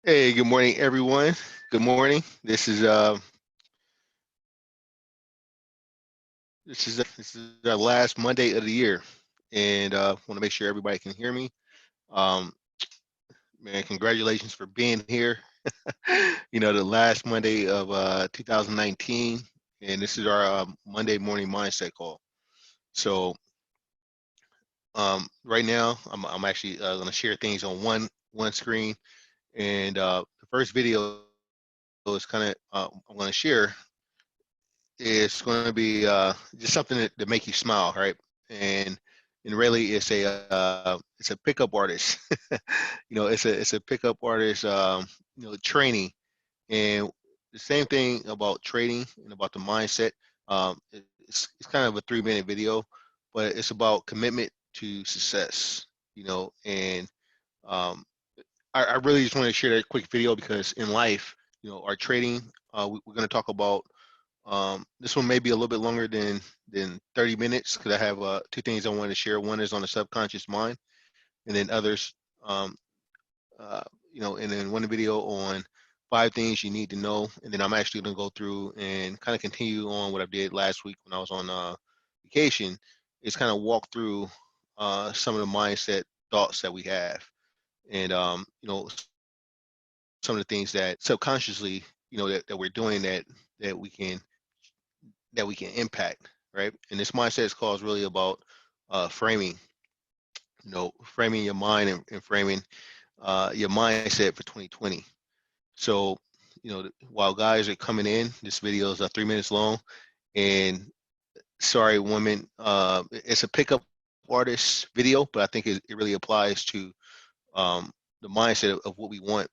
Hey, good morning, everyone. Good morning. This is our last Monday of the year, and want to make sure everybody can hear me. Um, Man, congratulations for being here. The last Monday of 2019, and this is our Monday morning mindset call. So, right now, I'm actually going to share things on one screen, and the first video is kind of I'm going to share. It's going to be just something to make you smile, right? And and really, it's a pickup artist. It's a pickup artist. Training, and the same thing about trading and about the mindset. It's kind of a 3-minute video, but it's about commitment to success. And um, I really just want to share that quick video because in life, our trading, we're going to talk about. This one may be a little bit longer than 30 minutes because I have two things I want to share. One is on the subconscious mind, and then others, um, uh, and then one video on 5 things you need to know. And then I'm actually going to go through and kind of continue on what I did last week when I was on vacation. Is kind of walk through some of the mindset thoughts that we have, and some of the things that subconsciously, that we're doing that we can impact, right? And this mindset is called really about framing, framing your mind and framing your mindset for 2020. So, while guys are coming in, this video is 3 minutes long, and sorry, women, it's a pickup artist video, but I think it really applies to the mindset of what we want.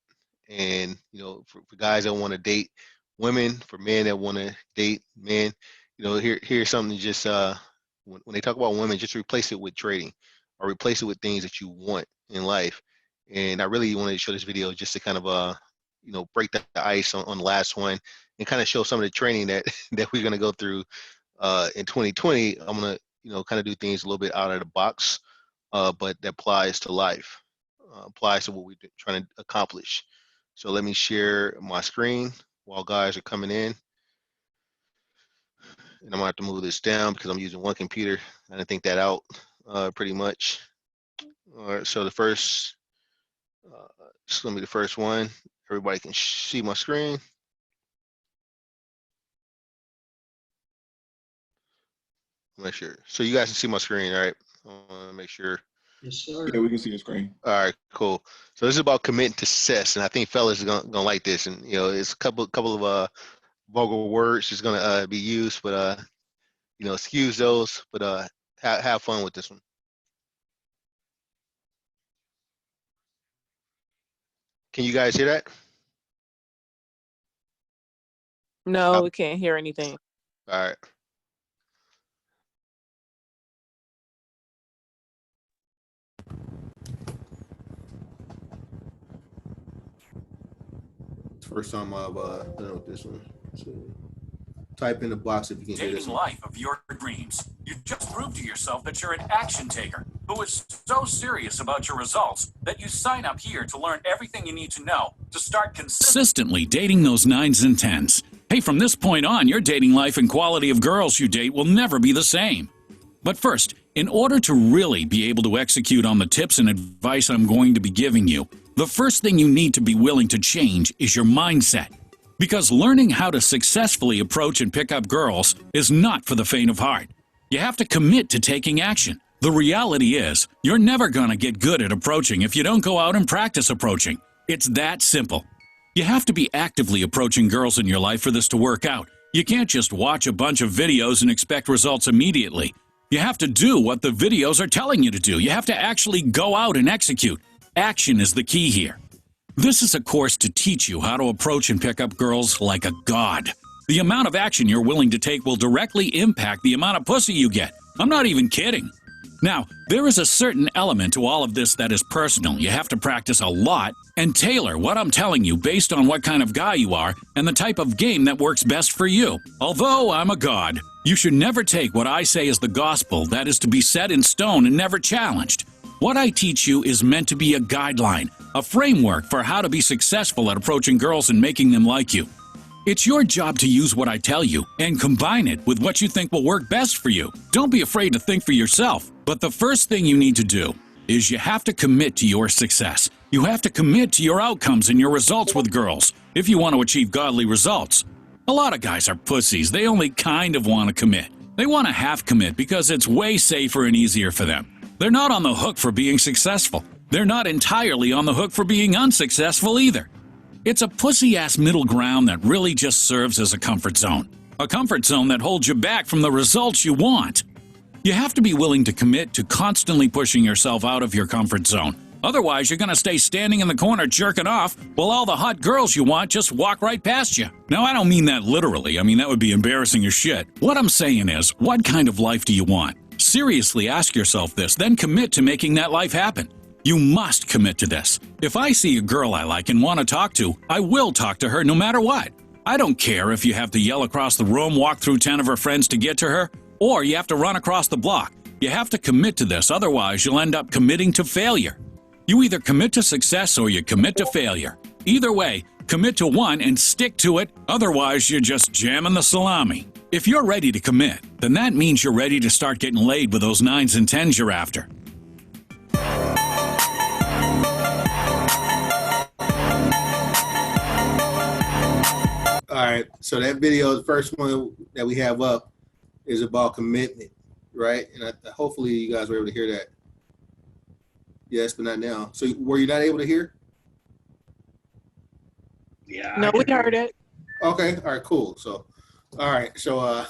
And for guys that want to date women, for men that want to date men, here's something. Just when they talk about women, just replace it with trading, or replace it with things that you want in life. And I really wanted to show this video just to kind of break the ice on the last one, and kind of show some of the training that that we're going to go through in 2020. I'm going to kind of do things a little bit out of the box, but that applies to life, applies to what we're trying to accomplish. So let me share my screen while guys are coming in. And I'm gonna have to move this down because I'm using one computer. I didn't think that out pretty much. All right, so this is gonna be the first one. Everybody can see my screen. Make sure. So you guys can see my screen, all right? I want to make sure. Yes, sir. Yeah, we can see your screen. All right, cool. So this is about committing to success, and I think fellas are gonna like this. And it's a couple of vulgar words is gonna be used, but excuse those. But have fun with this one. Can you guys hear that? No, we can't hear anything. All right. First time I've done with this one. So type in the box if you can hear this Dating one. life of your dreams. You just proved to yourself that you're an action taker who is so serious about your results that you sign up here to learn everything you need to know to start consistently dating those 9s and 10s. Hey, from this point on, your dating life and quality of girls you date will never be the same. But first, in order to really be able to execute on the tips and advice I'm going to be giving you, the first thing you need to be willing to change is your mindset. Because learning how to successfully approach and pick up girls is not for the faint of heart. You have to commit to taking action. The reality is, you're never going to get good at approaching if you don't go out and practice approaching. It's that simple. You have to be actively approaching girls in your life for this to work out. You can't just watch a bunch of videos and expect results immediately. You have to do what the videos are telling you to do. You have to actually go out and execute. Action is the key here. This is a course to teach you how to approach and pick up girls like a god. The amount of action you're willing to take will directly impact the amount of pussy you get. I'm not even kidding. Now, there is a certain element to all of this that is personal. You have to practice a lot and tailor what I'm telling you based on what kind of guy you are and the type of game that works best for you. Although I'm a god, you should never take what I say as the gospel that is to be set in stone and never challenged. What I teach you is meant to be a guideline, a framework for how to be successful at approaching girls and making them like you. It's your job to use what I tell you and combine it with what you think will work best for you. Don't be afraid to think for yourself. But the first thing you need to do is you have to commit to your success. You have to commit to your outcomes and your results with girls if you want to achieve godly results. A lot of guys are pussies. They only kind of want to commit. They want to half commit because it's way safer and easier for them. They're not on the hook for being successful. They're not entirely on the hook for being unsuccessful either. It's a pussy-ass middle ground that really just serves as a comfort zone. A comfort zone that holds you back from the results you want. You have to be willing to commit to constantly pushing yourself out of your comfort zone. Otherwise, you're going to stay standing in the corner jerking off while all the hot girls you want just walk right past you. Now, I don't mean that literally. I mean, that would be embarrassing as shit. What I'm saying is, what kind of life do you want? Seriously ask yourself this, then commit to making that life happen. You must commit to this. If I see a girl I like and want to talk to, I will talk to her no matter what. I don't care if you have to yell across the room, walk through 10 of her friends to get to her, or you have to run across the block. You have to commit to this, otherwise you'll end up committing to failure. You either commit to success or you commit to failure. Either way, commit to one and stick to it, otherwise you're just jamming the salami. If you're ready to commit, then that means you're ready to start getting laid with those 9s and 10s you're after. All right, so that video, the first one that we have up, is about commitment, right? And hopefully you guys were able to hear that. Yes, but not now. So were you not able to hear? Yeah. No, we heard it. Okay, all right, cool. So, all right, so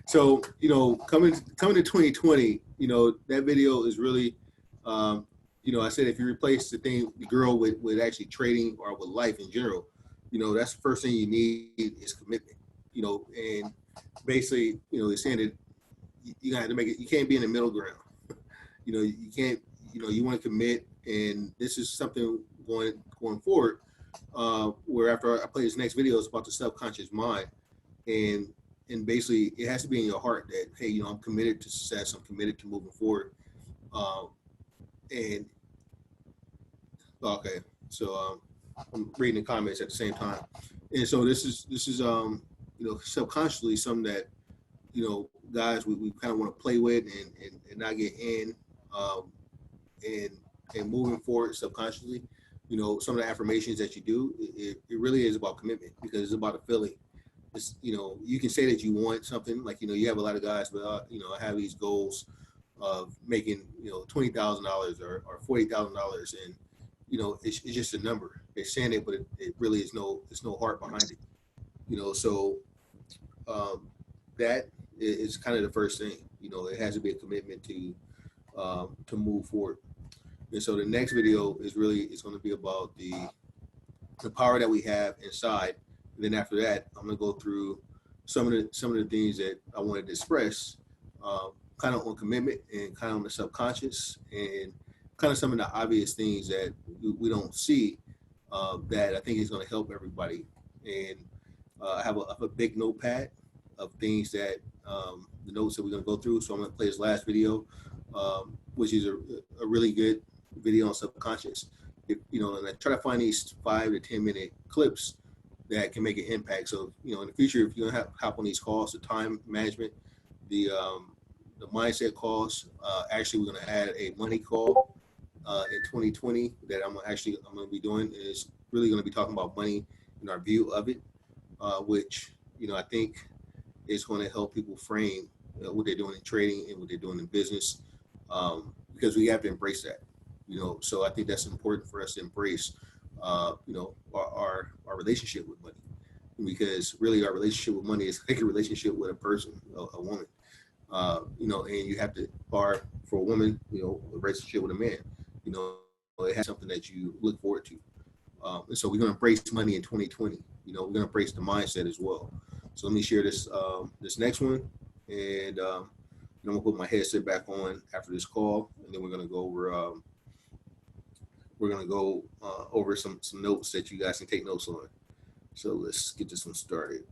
so coming to 2020, that video is really, I said if you replace the girl with actually trading or with life in general, that's the first thing you need is commitment. And basically, it's saying that you have to make it. You can't be in the middle ground. You can't. You want to commit, and this is something going forward. Where after I play this next video, it's about the subconscious mind, and basically it has to be in your heart that, hey, I'm committed to success. I'm committed to moving forward. And okay, so I'm reading the comments at the same time, and so this is subconsciously something that guys we kind of want to play with and not get in, and moving forward subconsciously. Some of the affirmations that you do, it really is about commitment, because it's about a feeling. It's, you can say that you want something, like, you have a lot of guys, but, I have these goals of making, $20,000 or $40,000. And, it's just a number. They're saying it, but it really is there's no heart behind it. So that is kind of the first thing. It has to be a commitment to move forward. And so the next video is going to be about the power that we have inside. And then after that, I'm going to go through some of the things that I wanted to express, kind of on commitment and kind of on the subconscious, and kind of some of the obvious things that we don't see, that I think is going to help everybody. And I have a big notepad of things that the notes that we're going to go through. So I'm going to play this last video, which is a really good video on subconscious. And I try to find these 5 to 10 minute clips that can make an impact. So, in the future, if you're going to hop on these calls, the time management, the mindset calls, actually we're going to add a money call in 2020 that I'm going to be doing. And it's really going to be talking about money and our view of it, which, I think is going to help people frame what they're doing in trading and what they're doing in business, because we have to embrace that. So I think that's important for us to embrace, our relationship with money, because really our relationship with money is like a relationship with a person, a woman, and you have to, or for a woman, a relationship with a man, it has something that you look forward to. And so we're going to embrace money in 2020. We're going to embrace the mindset as well. So let me share this next one, and I'm going to put my headset back on after this call, and then we're going to go over some notes that you guys can take notes on. So let's get this one started.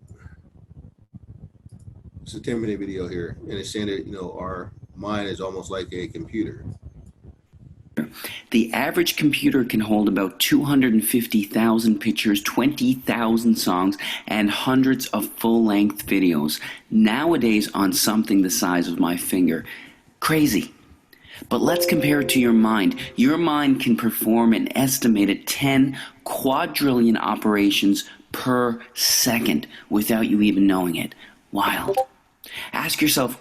It's a 10-minute video here, and it's saying that our mind is almost like a computer. The average computer can hold about 250,000 pictures, 20,000 songs, and hundreds of full-length videos, nowadays on something the size of my finger. Crazy. But let's compare it to your mind. Your mind can perform an estimated 10 quadrillion operations per second without you even knowing it. Wild. Ask yourself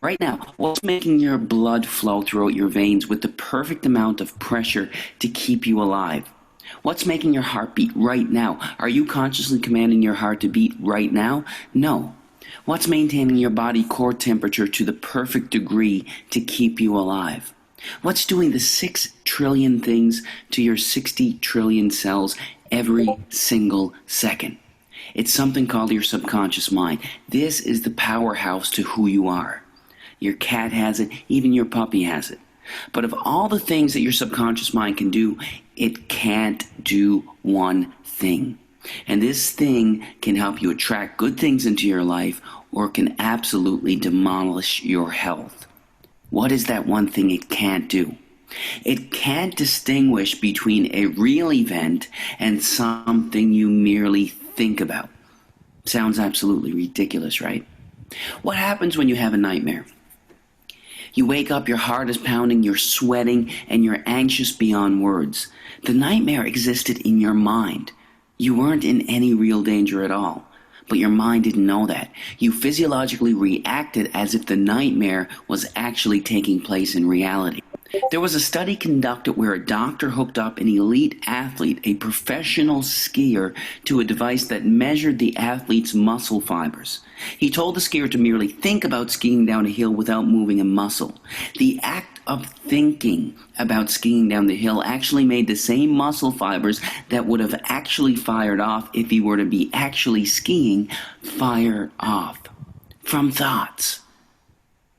right now, what's making your blood flow throughout your veins with the perfect amount of pressure to keep you alive? What's making your heart beat right now? Are you consciously commanding your heart to beat right now? No. What's maintaining your body core temperature to the perfect degree to keep you alive? What's doing the 6 trillion things to your 60 trillion cells every single second? It's something called your subconscious mind. This is the powerhouse to who you are. Your cat has it, even your puppy has it. But of all the things that your subconscious mind can do, it can't do one thing. And this thing can help you attract good things into your life, or can absolutely demolish your health. What is that one thing it can't do? It can't distinguish between a real event and something you merely think about. Sounds absolutely ridiculous, right? What happens when you have a nightmare? You wake up, your heart is pounding, you're sweating, and you're anxious beyond words. The nightmare existed in your mind. You weren't in any real danger at all, but your mind didn't know that. You physiologically reacted as if the nightmare was actually taking place in reality. There was a study conducted where a doctor hooked up an elite athlete, a professional skier, to a device that measured the athlete's muscle fibers. He told the skier to merely think about skiing down a hill without moving a muscle. The act of thinking about skiing down the hill actually made the same muscle fibers that would have actually fired off if he were to be actually skiing fire off from thoughts.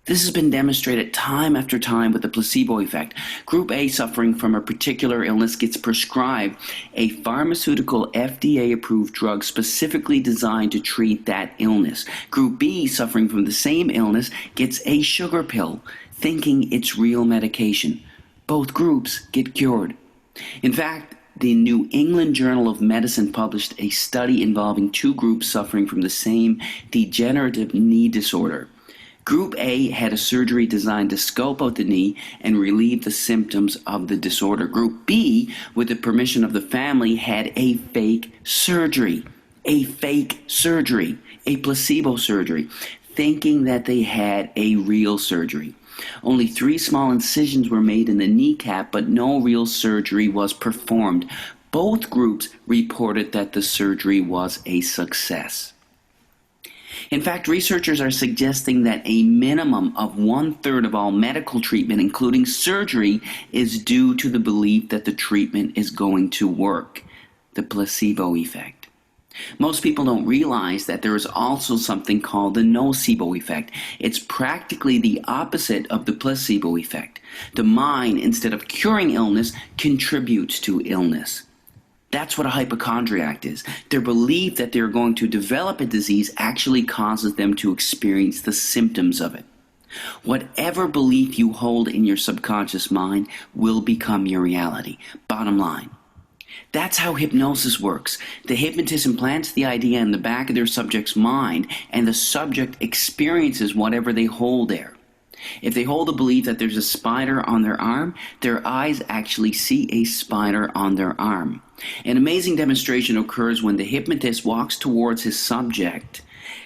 This has been demonstrated time after time with the placebo effect. Group A suffering from a particular illness gets prescribed a pharmaceutical FDA-approved drug specifically designed to treat that illness. Group B suffering from the same illness gets a sugar pill, thinking it's real medication. Both groups get cured. In fact, the New England Journal of Medicine published a study involving 2 groups suffering from the same degenerative knee disorder. Group A had a surgery designed to scope out the knee and relieve the symptoms of the disorder. Group B, with the permission of the family, had a fake surgery, a placebo surgery, thinking that they had a real surgery. Only 3 small incisions were made in the kneecap, but no real surgery was performed. Both groups reported that the surgery was a success. In fact, researchers are suggesting that a minimum of 1/3 of all medical treatment, including surgery, is due to the belief that the treatment is going to work, the placebo effect. Most people don't realize that there is also something called the nocebo effect. It's practically the opposite of the placebo effect. The mind, instead of curing illness, contributes to illness. That's what a hypochondriac is. Their belief that they're going to develop a disease actually causes them to experience the symptoms of it. Whatever belief you hold in your subconscious mind will become your reality. Bottom line. That's how hypnosis works. The hypnotist implants the idea in the back of their subject's mind, and the subject experiences whatever they hold there. If they hold the belief that there's a spider on their arm, their eyes actually see a spider on their arm. An amazing demonstration occurs when the hypnotist walks towards his subject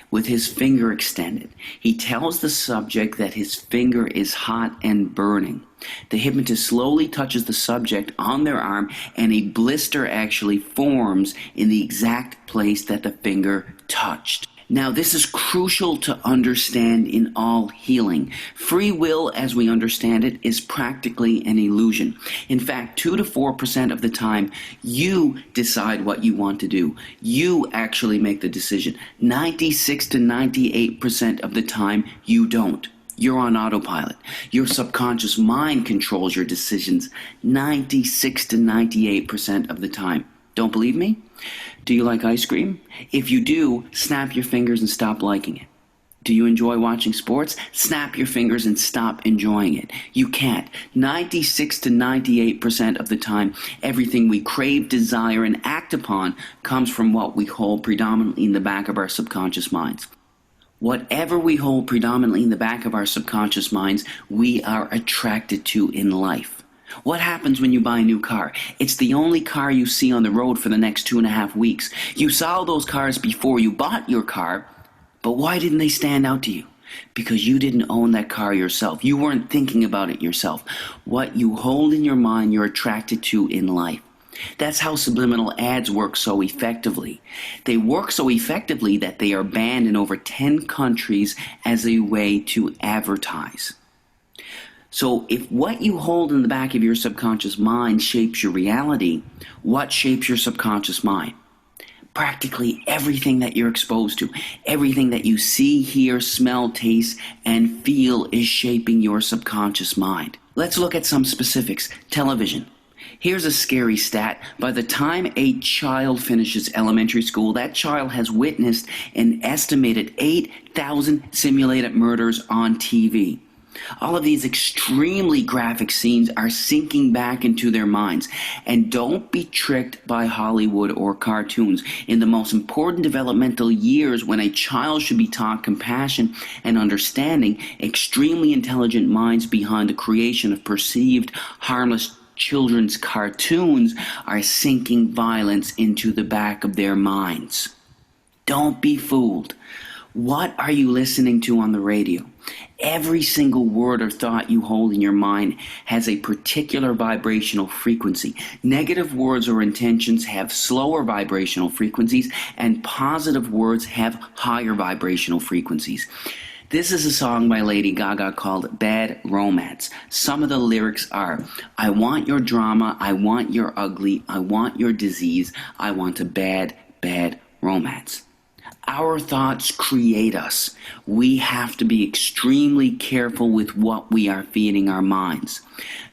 with his finger extended. He tells the subject that his finger is hot and burning. The hypnotist slowly touches the subject on their arm, and a blister actually forms in the exact place that the finger touched. Now, this is crucial to understand in all healing. Free will, as we understand it, is practically an illusion. In fact, 2 to 4% of the time, you decide what you want to do. You actually make the decision. 96 to 98% of the time, you don't. You're on autopilot. Your subconscious mind controls your decisions 96 to 98% of the time. Don't believe me? Do you like ice cream? If you do, snap your fingers and stop liking it. Do you enjoy watching sports? Snap your fingers and stop enjoying it. You can't. 96 to 98% of the time, everything we crave, desire, and act upon comes from what we hold predominantly in the back of our subconscious minds. Whatever we hold predominantly in the back of our subconscious minds, we are attracted to in life. What happens when you buy a new car? It's the only car you see on the road for the next 2.5 weeks. You saw those cars before you bought your car, but why didn't they stand out to you? Because you didn't own that car yourself. You weren't thinking about it yourself. What you hold in your mind, you're attracted to in life. That's how subliminal ads work so effectively. They work so effectively that they are banned in over 10 countries as a way to advertise. So if what you hold in the back of your subconscious mind shapes your reality, what shapes your subconscious mind? Practically everything that you're exposed to, everything that you see, hear, smell, taste, and feel is shaping your subconscious mind. Let's look at some specifics. Television. Here's a scary stat. By the time a child finishes elementary school, that child has witnessed an estimated 8,000 simulated murders on TV. All of these extremely graphic scenes are sinking back into their minds. And don't be tricked by Hollywood or cartoons. In the most important developmental years, when a child should be taught compassion and understanding, extremely intelligent minds behind the creation of perceived harmless children's cartoons are sinking violence into the back of their minds. Don't be fooled. What are you listening to on the radio? Every single word or thought you hold in your mind has a particular vibrational frequency. Negative words or intentions have slower vibrational frequencies, and positive words have higher vibrational frequencies. This is a song by Lady Gaga called Bad Romance. Some of the lyrics are, I want your drama, I want your ugly, I want your disease, I want a bad, bad romance. Our thoughts create us. We have to be extremely careful with what we are feeding our minds.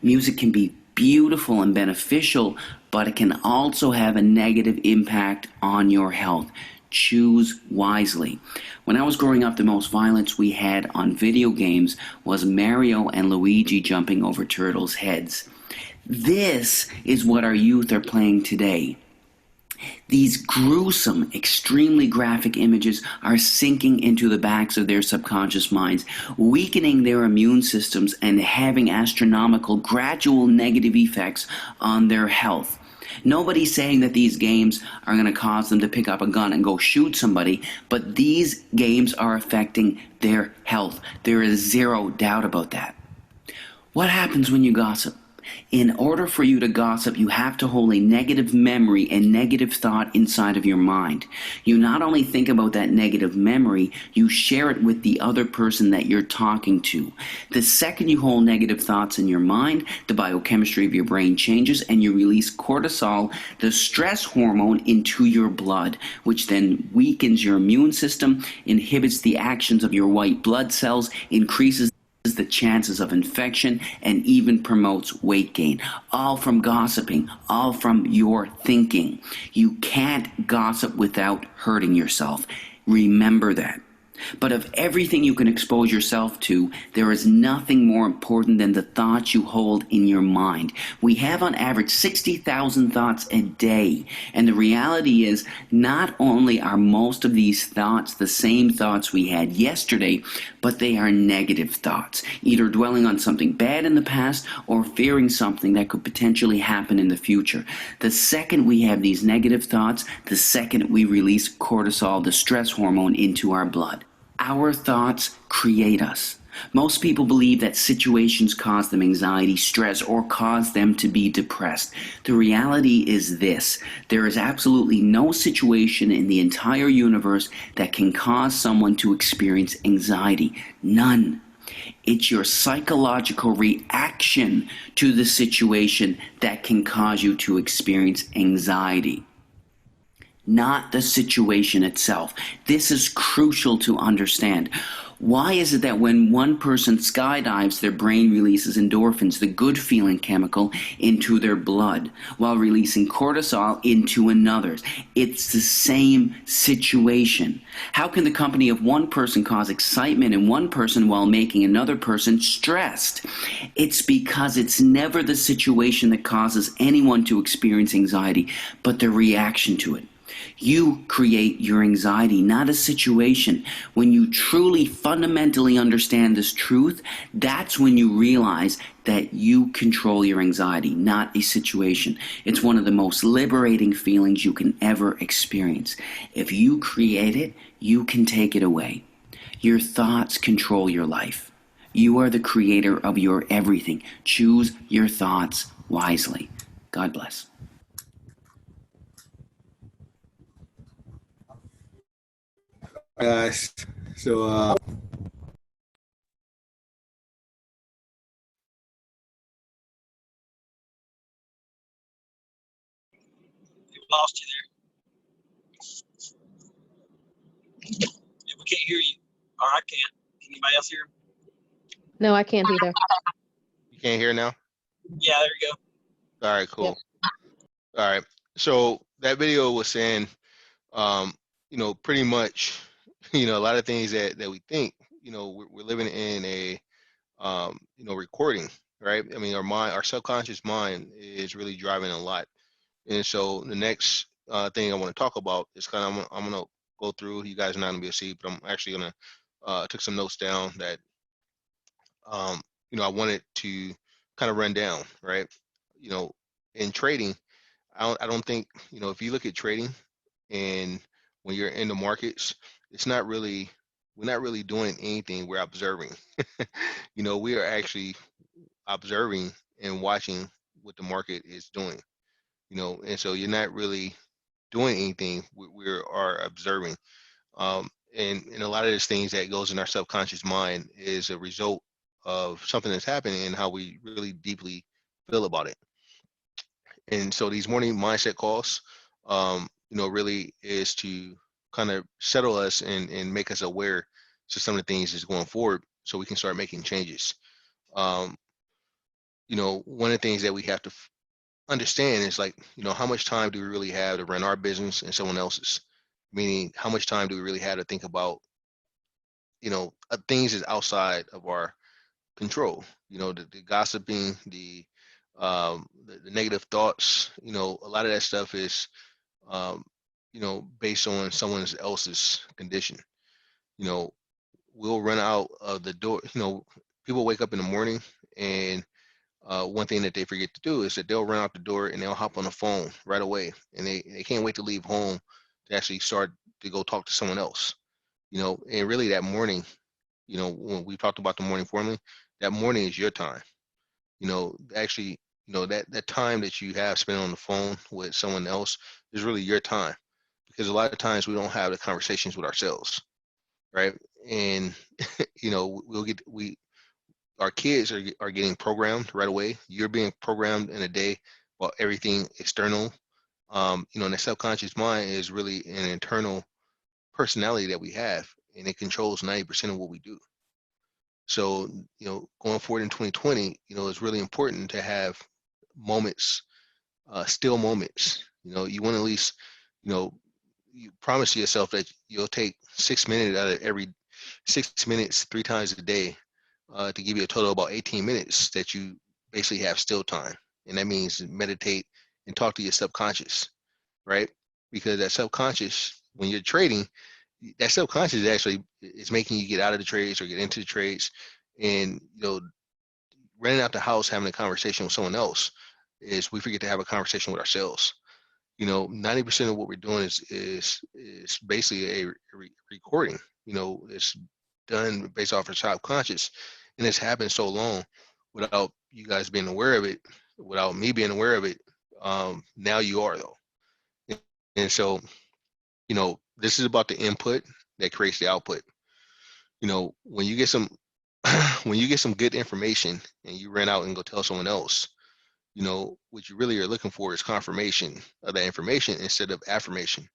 Music can be beautiful and beneficial, but it can also have a negative impact on your health. Choose wisely. When I was growing up, the most violence we had on video games was Mario and Luigi jumping over turtles' heads. This is what our youth are playing today. These gruesome, extremely graphic images are sinking into the backs of their subconscious minds, weakening their immune systems and having astronomical, gradual negative effects on their health. Nobody's saying that these games are going to cause them to pick up a gun and go shoot somebody, but these games are affecting their health. There is zero doubt about that. What happens when you gossip? In order for you to gossip, you have to hold a negative memory and negative thought inside of your mind. You not only think about that negative memory, you share it with the other person that you're talking to. The second you hold negative thoughts in your mind, the biochemistry of your brain changes and you release cortisol, the stress hormone, into your blood, which then weakens your immune system, inhibits the actions of your white blood cells, increases the chances of infection, and even promotes weight gain. All from gossiping, all from your thinking. You can't gossip without hurting yourself. Remember that. But of everything you can expose yourself to, there is nothing more important than the thoughts you hold in your mind. We have on average 60,000 thoughts a day. And the reality is, not only are most of these thoughts the same thoughts we had yesterday, but they are negative thoughts, either dwelling on something bad in the past or fearing something that could potentially happen in the future. The second we have these negative thoughts, the second we release cortisol, the stress hormone, into our blood. Our thoughts create us. Most people believe that situations cause them anxiety, stress, or cause them to be depressed. The reality is this: there is absolutely no situation in the entire universe that can cause someone to experience anxiety. None. It's your psychological reaction to the situation that can cause you to experience anxiety. not the situation itself. This is crucial to understand. Why is it that when one person skydives, their brain releases endorphins, the good feeling chemical, into their blood, while releasing cortisol into another's? It's the same situation. How can the company of one person cause excitement in one person while making another person stressed? It's because it's never the situation that causes anyone to experience anxiety, but the reaction to it. You create your anxiety, not a situation. When you truly fundamentally understand this truth, that's when you realize that you control your anxiety, not a situation. It's one of the most liberating feelings you can ever experience. If you create it, you can take it away. Your thoughts control your life. You are the creator of your everything. Choose your thoughts wisely. God bless. Guys, so lost you there. Yeah, we can't hear you. Or I can't. Can anybody else hear him? No, I can't either. You can't hear now? Yeah, there you go. All right, cool. Yep. All right. So that video was saying, pretty much, a lot of things that we think, we're living in a, recording, right? I mean, our subconscious mind is really driving a lot. And so the next thing I want to talk about is I'm going to go through. You guys are not going to be able to see, but I'm actually going to took some notes down that, I wanted to kind of run down, right? In trading, I don't think, if you look at trading and when you're in the markets, we're not really doing anything, we're observing. We are actually observing and watching what the market is doing, and so you're not really doing anything, we are observing. And a lot of these things that goes in our subconscious mind is a result of something that's happening and how we really deeply feel about it. And so these morning mindset calls, really is to kind of settle us and make us aware to some of the things that's going forward so we can start making changes. Um, one of the things that we have to understand is like, how much time do we really have to run our business and someone else's? Meaning, how much time do we really have to think about, things that's outside of our control? The gossiping, the negative thoughts, a lot of that stuff is, based on someone else's condition. We'll run out of the door. People wake up in the morning and one thing that they forget to do is that they'll run out the door and they'll hop on the phone right away, and they can't wait to leave home to actually start to go talk to someone else. And really that morning, when we talked about the morning formally, that morning is your time. Actually, that time that you have spent on the phone with someone else is really your time, because a lot of times we don't have the conversations with ourselves, right? And our kids are getting programmed right away. You're being programmed in a day while everything external, and the subconscious mind is really an internal personality that we have, and it controls 90% of what we do. So, going forward in 2020, it's really important to have moments, still moments. You want to at least, you promise yourself that you'll take 6 minutes out of every 6 minutes, 3 times a day, to give you a total of about 18 minutes that you basically have still time. And that means meditate and talk to your subconscious, right? Because that subconscious, when you're trading, that subconscious actually is making you get out of the trades or get into the trades. And running out the house, having a conversation with someone else, is we forget to have a conversation with ourselves. 90% of what we're doing is basically a recording. It's done based off of subconscious, and it's happened so long without you guys being aware of it, without me being aware of it. Now you are, though. And so, this is about the input that creates the output. When you get some when you get some good information and you run out and go tell someone else, what you really are looking for is confirmation of that information instead of affirmation.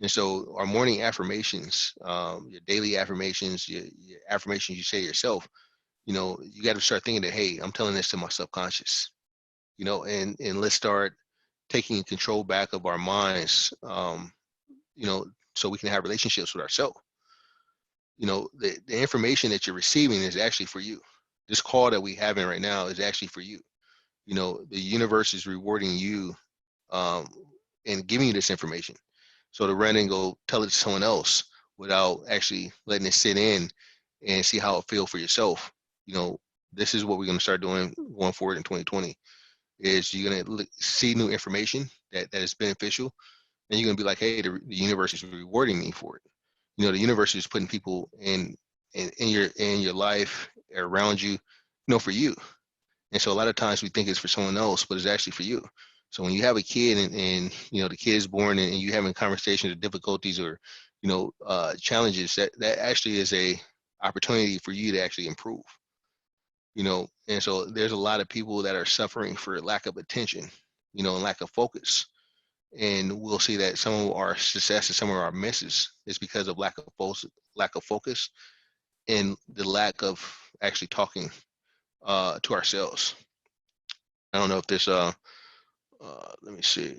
And so our morning affirmations, your daily affirmations, your affirmations you say to yourself, you got to start thinking that, hey, I'm telling this to my subconscious, and let's start taking control back of our minds, so we can have relationships with ourselves. The information that you're receiving is actually for you. This call that we having right now is actually for you. The universe is rewarding you, and giving you this information. So to run and go tell it to someone else without actually letting it sit in and see how it feels for yourself. This is what we're going to start doing going forward in 2020. Is you're going to see new information that is beneficial, and you're going to be like, hey, the universe is rewarding me for it. The universe is putting people in your life around you, for you. And so a lot of times we think it's for someone else, but it's actually for you. So when you have a kid and the kid is born and you having conversations or difficulties or challenges, that actually is a opportunity for you to actually improve. And so there's a lot of people that are suffering for lack of attention, and lack of focus. And we'll see that some of our success and some of our misses is because of lack of focus and the lack of actually talking to ourselves. I don't know if this let me see.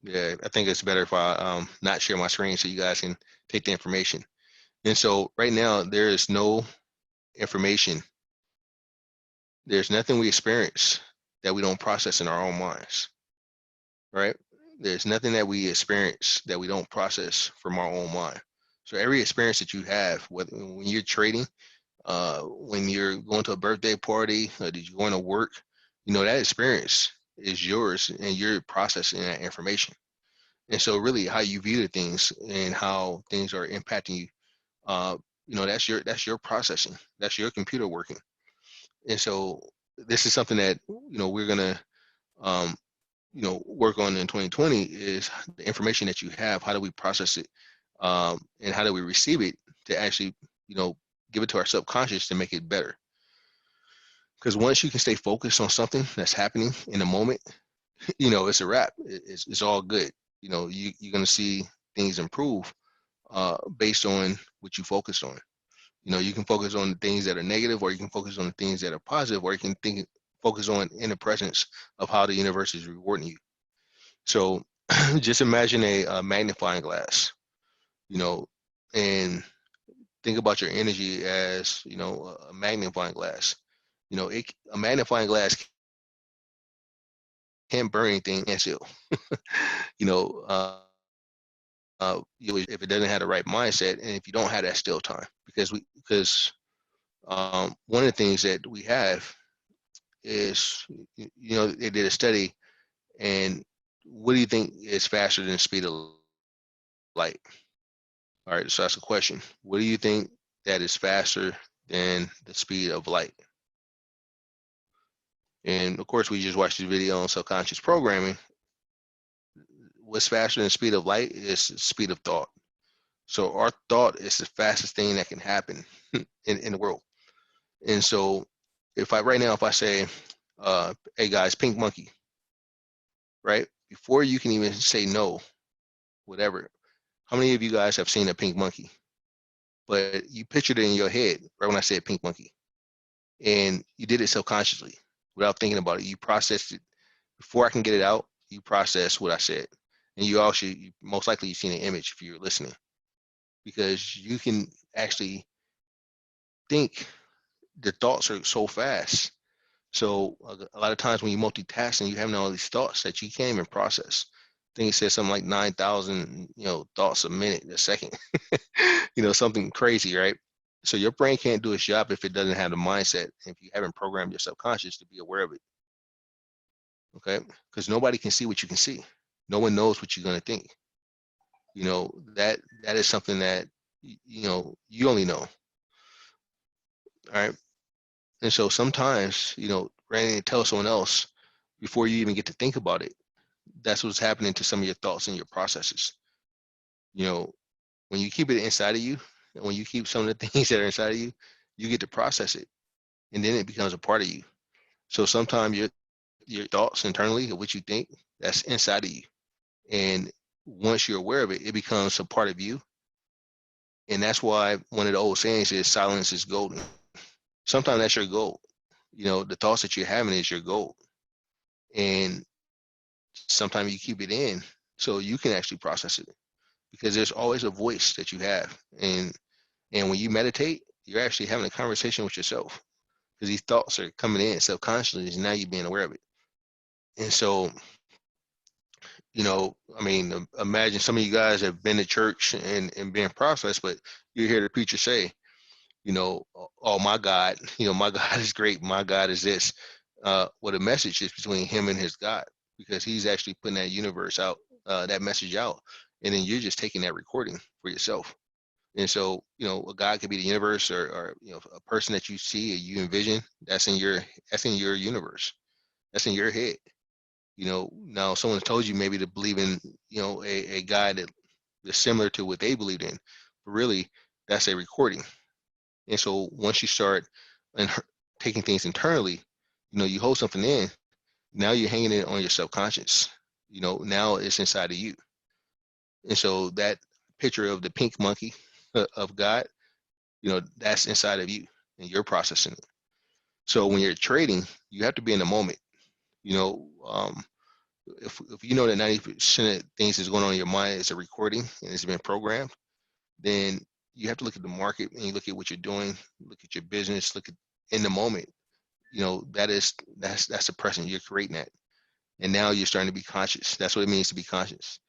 Yeah, I think it's better if I not share my screen so you guys can take the information. And so right now there is no information. There's nothing we experience that we don't process in our own minds, right? There's nothing that we experience that we don't process from our own mind. So every experience that you have, whether when you're trading, when you're going to a birthday party, or did you going to work, that experience is yours and you're processing that information. And so really how you view the things and how things are impacting you, that's your processing. That's your computer working. And so this is something that, we're going to, work on in 2020 is the information that you have. How do we process it? And how do we receive it to actually, give it to our subconscious to make it better? Because once you can stay focused on something that's happening in the moment, it's a wrap. It's all good. You're going to see things improve based on what you focused on. You can focus on the things that are negative, or you can focus on the things that are positive, or you can focus on in the presence of how the universe is rewarding you. So just imagine a magnifying glass, and think about your energy as, a magnifying glass. A magnifying glass can't burn anything and still, you know, if it doesn't have the right mindset, and if you don't have that still time, because one of the things that we have is, they did a study, and what do you think is faster than the speed of light? All right, so that's a question. What do you think that is faster than the speed of light? And of course, we just watched the video on subconscious programming. What's faster than the speed of light is the speed of thought. So our thought is the fastest thing that can happen in the world. And so if I say, hey guys, pink monkey, right? Before you can even say no, whatever, how many of you guys have seen a pink monkey? But you pictured it in your head right when I said pink monkey. And you did it subconsciously without thinking about it. You processed it. Before I can get it out, you process what I said. And most likely you've seen an image if you're listening, because you can actually think. The thoughts are so fast. So a lot of times when you multitask and you have all these thoughts that you can't even process. I think it says something like 9,000, thoughts a second, something crazy, right? So your brain can't do its job if it doesn't have the mindset, if you haven't programmed your subconscious to be aware of it. Okay? Because nobody can see what you can see. No one knows what you're going to think. That is something that, you only know. All right? And so sometimes, rather than tell someone else before you even get to think about it, that's what's happening to some of your thoughts and your processes. When you keep it inside of you, and when you keep some of the things that are inside of you, you get to process it, and then it becomes a part of you. So sometimes your thoughts internally, of what you think, that's inside of you, and once you're aware of it, it becomes a part of you. And that's why one of the old sayings is silence is golden. Sometimes that's your gold. The thoughts that you're having is your gold. And sometimes you keep it in so you can actually process it, because there's always a voice that you have. And when you meditate, you're actually having a conversation with yourself, because these thoughts are coming in subconsciously, and now you're being aware of it. And so, imagine some of you guys have been to church and being processed, but you hear the preacher say, oh, my God, my God is great. My God is this. Well, the message is between him and his God, because he's actually putting that universe out, that message out. And then you're just taking that recording for yourself. And so, a God could be the universe, or a person that you see or you envision, that's in your universe. That's in your head. Now someone told you maybe to believe in, a God that is similar to what they believed in, but really that's a recording. And so once you start and taking things internally, you hold something in, now you're hanging it on your subconscious. Now it's inside of you. And so that picture of the pink monkey of God, that's inside of you, and you're processing it. So when you're trading, you have to be in the moment. If you know that 90% of things that's going on in your mind is a recording and it's been programmed, then you have to look at the market, and you look at what you're doing, look at your business, look at in the moment. That's the present. You're creating that. And now you're starting to be conscious. That's what it means to be conscious.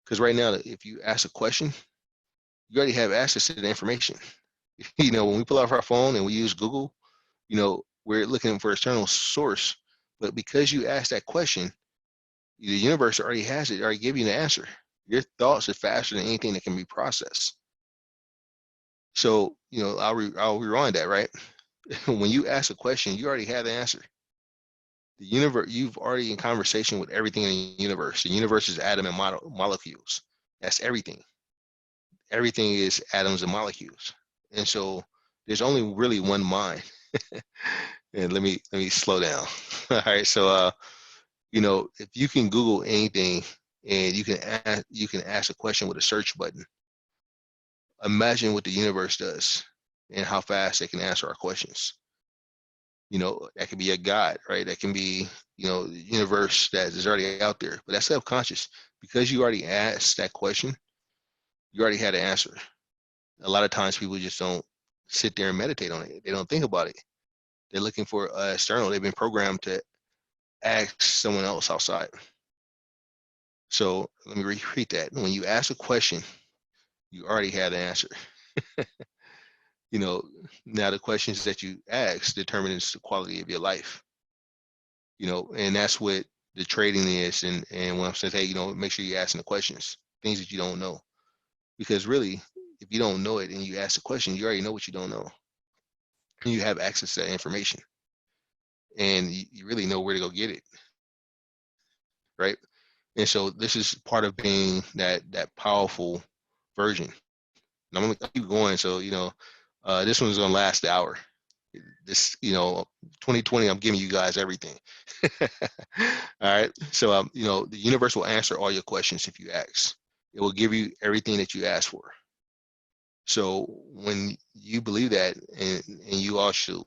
Because right now, if you ask a question, you already have access to the information. When we pull off our phone and we use Google, we're looking for external source. But because you asked that question, the universe already has it, already give you the answer. Your thoughts are faster than anything that can be processed. So, I'll rewind that, right? When you ask a question, you already have the answer. The universe, you've already in conversation with everything in the universe. The universe is atom and molecules. That's everything. Everything is atoms and molecules. And so there's only really one mind. And let me slow down. All right. So if you can Google anything and you can ask a question with a search button, imagine what the universe does and how fast they can answer our questions. That can be a God, right? That can be, the universe that is already out there, but that's subconscious. Because you already asked that question, you already had an answer. A lot of times people just don't sit there and meditate on it. They don't think about it. They're looking for external. They've been programmed to ask someone else outside. So let me repeat that. When you ask a question, you already had the answer. Now the questions that you ask determines the quality of your life. And that's what the trading is. And when I'm saying, hey, make sure you're asking the questions, things that you don't know. Because really, if you don't know it and you ask the question, you already know what you don't know. And you have access to that information. And you really know where to go get it. Right? And so this is part of being that powerful version. And I'm gonna keep going. So this one's gonna last the hour. This 2020, I'm giving you guys everything. All right. So the universe will answer all your questions if you ask. It will give you everything that you ask for. So when you believe that, and you also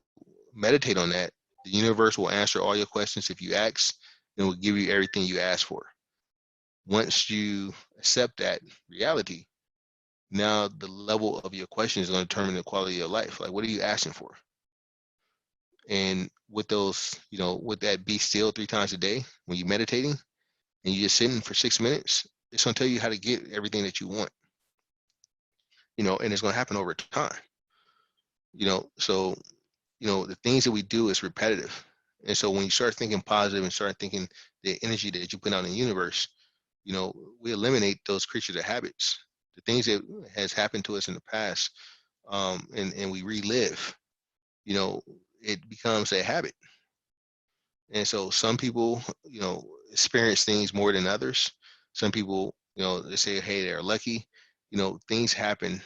meditate on that, the universe will answer all your questions if you ask, and will give you everything you ask for. Once you accept that reality, now the level of your question is going to determine the quality of your life. Like, what are you asking for? And with those, with that be still 3 times a day, when you're meditating and you're just sitting for 6 minutes, it's going to tell you how to get everything that you want, and it's going to happen over time, so, the things that we do is repetitive. And so when you start thinking positive and start thinking the energy that you put out in the universe, we eliminate those creatures of habits, the things that has happened to us in the past, and we relive, it becomes a habit. And so some people, experience things more than others. Some people, they say, hey, they're lucky. Things happen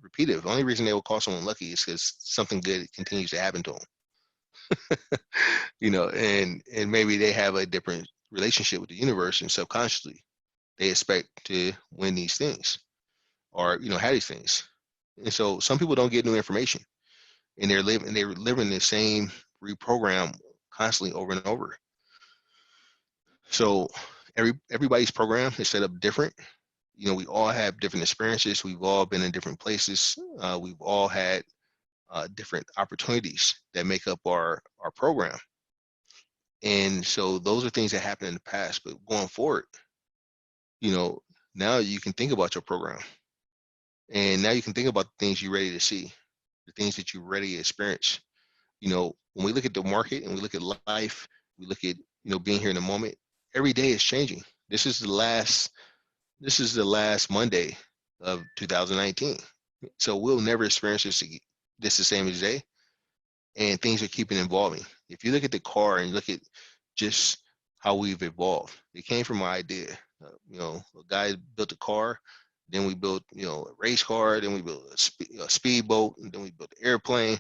repeated. The only reason they will call someone lucky is because something good continues to happen to them. And maybe they have a different relationship with the universe, and subconsciously they expect to win these things or, have these things. And so some people don't get new information, and they're living the same reprogram constantly over and over. So everybody's program is set up different. We all have different experiences. We've all been in different places. We've all had different opportunities that make up our program. And so those are things that happened in the past, but going forward, now you can think about your program, and now you can think about the things you're ready to see, the things that you're ready to experience. When we look at the market and we look at life, we look at, being here in the moment, every day is changing. This is the last Monday of 2019. So we'll never experience this the same as today, and things are keeping evolving. If you look at the car and look at just how we've evolved, it came from my idea. A guy built a car, then we built, a race car, then we built a speedboat, and then we built an airplane.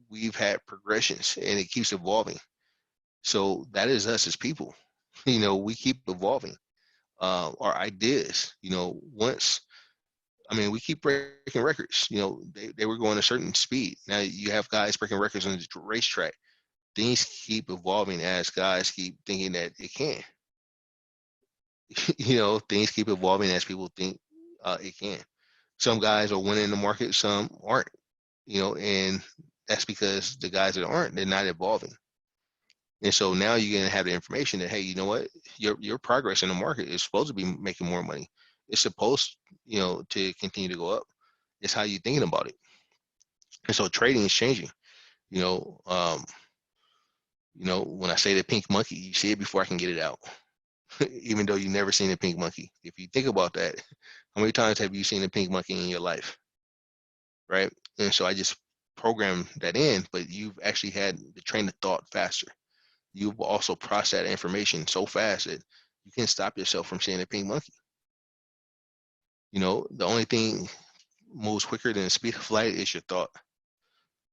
We've had progressions, and it keeps evolving. So that is us as people. We keep evolving. Our ideas, we keep breaking records. They were going a certain speed. Now you have guys breaking records on the racetrack. Things keep evolving as guys keep thinking that it can. Things keep evolving as people think it can. Some guys are winning the market, some aren't. And that's because the guys that aren't, they're not evolving. And so now you're going to have the information that, hey, you know what, your progress in the market is supposed to be making more money. It's supposed, to continue to go up. It's how you're thinking about it. And so trading is changing. When I say the pink monkey, you see it before I can get it out. Even though you've never seen a pink monkey. If you think about that, how many times have you seen a pink monkey in your life? Right? And so I just programmed that in, but you've actually had the train of thought faster. You've also processed that information so fast that you can't stop yourself from seeing a pink monkey. The only thing moves quicker than the speed of light is your thought.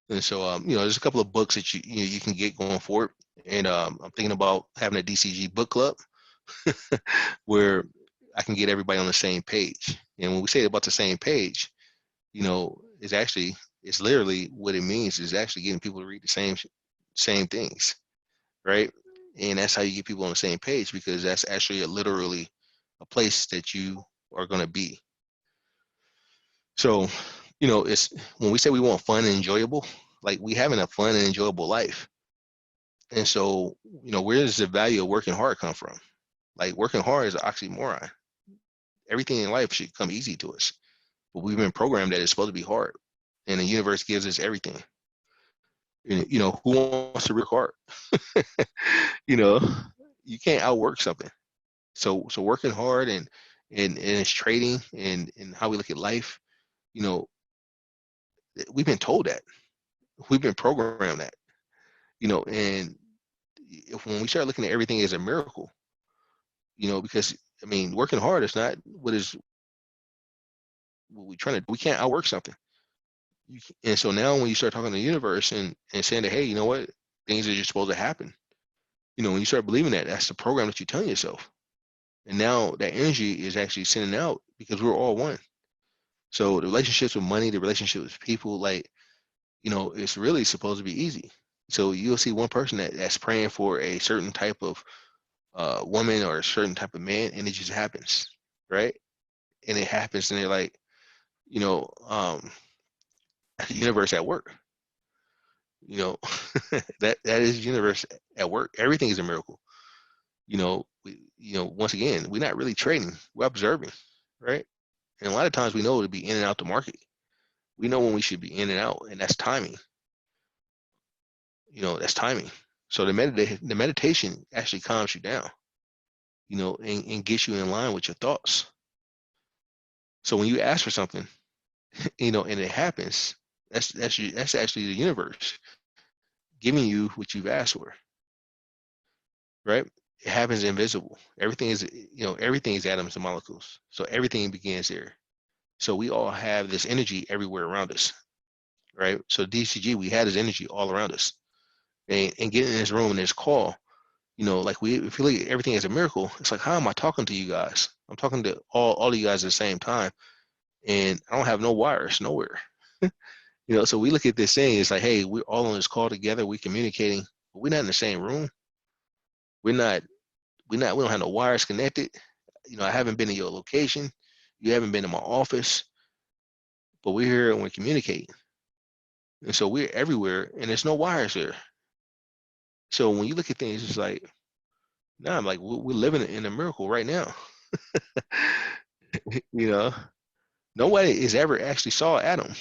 And so, there's a couple of books that you can get going forward. And I'm thinking about having a DCG book club where I can get everybody on the same page. And when we say about the same page, it's literally what it means is actually getting people to read the same things, right? And that's how you get people on the same page, because that's actually literally a place that you are going to be. So, it's when we say we want fun and enjoyable, like we having a fun and enjoyable life. And so, where does the value of working hard come from? Like working hard is an oxymoron. Everything in life should come easy to us, but we've been programmed that it's supposed to be hard, and the universe gives us everything. Who wants to work hard? You can't outwork something. So working hard and it's trading and how we look at life, we've been told that. We've been programmed that. And when we start looking at everything as a miracle, because working hard is not what we're trying to do. We can't outwork something. And so now when you start talking to the universe and saying that, hey, you know what, things are just supposed to happen. When you start believing that, that's the program that you're telling yourself. And now that energy is actually sending out, because we're all one. So the relationships with money, the relationship with people, it's really supposed to be easy. So you'll see one person that's praying for a certain type of woman or a certain type of man, and it just happens, right? And it happens, and they're like, universe at work. That is universe at work. Everything is a miracle. Once again, we're not really trading, we're observing, right? And a lot of times we know to be in and out the market. We know when we should be in and out, and that's timing. That's timing. So the meditation actually calms you down, and gets you in line with your thoughts. So when you ask for something, and it happens, that's actually the universe giving you what you've asked for, right? It happens invisible. Everything is atoms and molecules. So everything begins there. So we all have this energy everywhere around us, right? So DCG, we had this energy all around us. And getting in this room and this call, if you look at everything as a miracle, it's like, how am I talking to you guys? I'm talking to all of you guys at the same time, and I don't have no wires nowhere. You know, so we look at this thing, it's like, hey, we're all on this call together, we're communicating, but we're not in the same room. We don't have no wires connected. You know, I haven't been in your location. You haven't been in my office, but we're here and we're communicating. And so we're everywhere and there's no wires there. So when you look at things, it's like, nah, I'm like, we're living in a miracle right now. You know, nobody has ever actually saw an atom.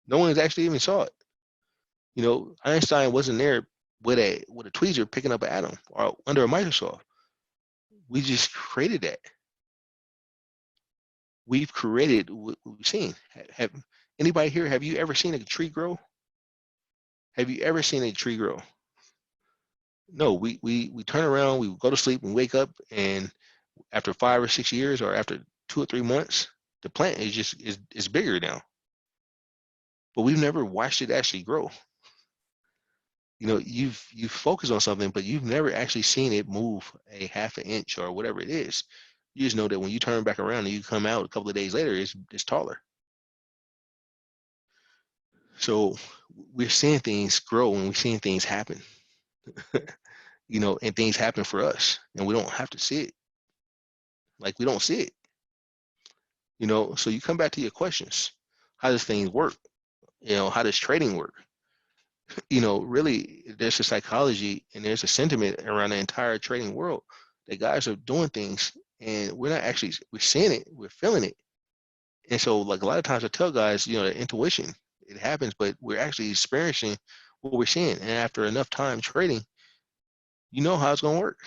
No one's actually even saw it. You know, Einstein wasn't there with a tweezer picking up an atom or under a microscope. We just created that. We've created what we've seen. Have anybody here, have you ever seen a tree grow? Have you ever seen a tree grow? No, we turn around, we go to sleep and wake up, and after 5 or 6 years or after 2 or 3 months, the plant is just is bigger now. But we've never watched it actually grow. You know, you've focused on something, but you've never actually seen it move a half an inch or whatever it is. You just know that when you turn back around and you come out a couple of days later, it's taller. So we're seeing things grow and we're seeing things happen. You know, and things happen for us, and we don't have to see it. Like, we don't see it. You know, so you come back to your questions. How does things work? You know, how does trading work? You know, really, there's a psychology and there's a sentiment around the entire trading world that guys are doing things and we're not actually, we're seeing it, we're feeling it. And so, like, a lot of times I tell guys, you know, the intuition, it happens, but we're actually experiencing what we're seeing. And after enough time trading, you know how it's going to work.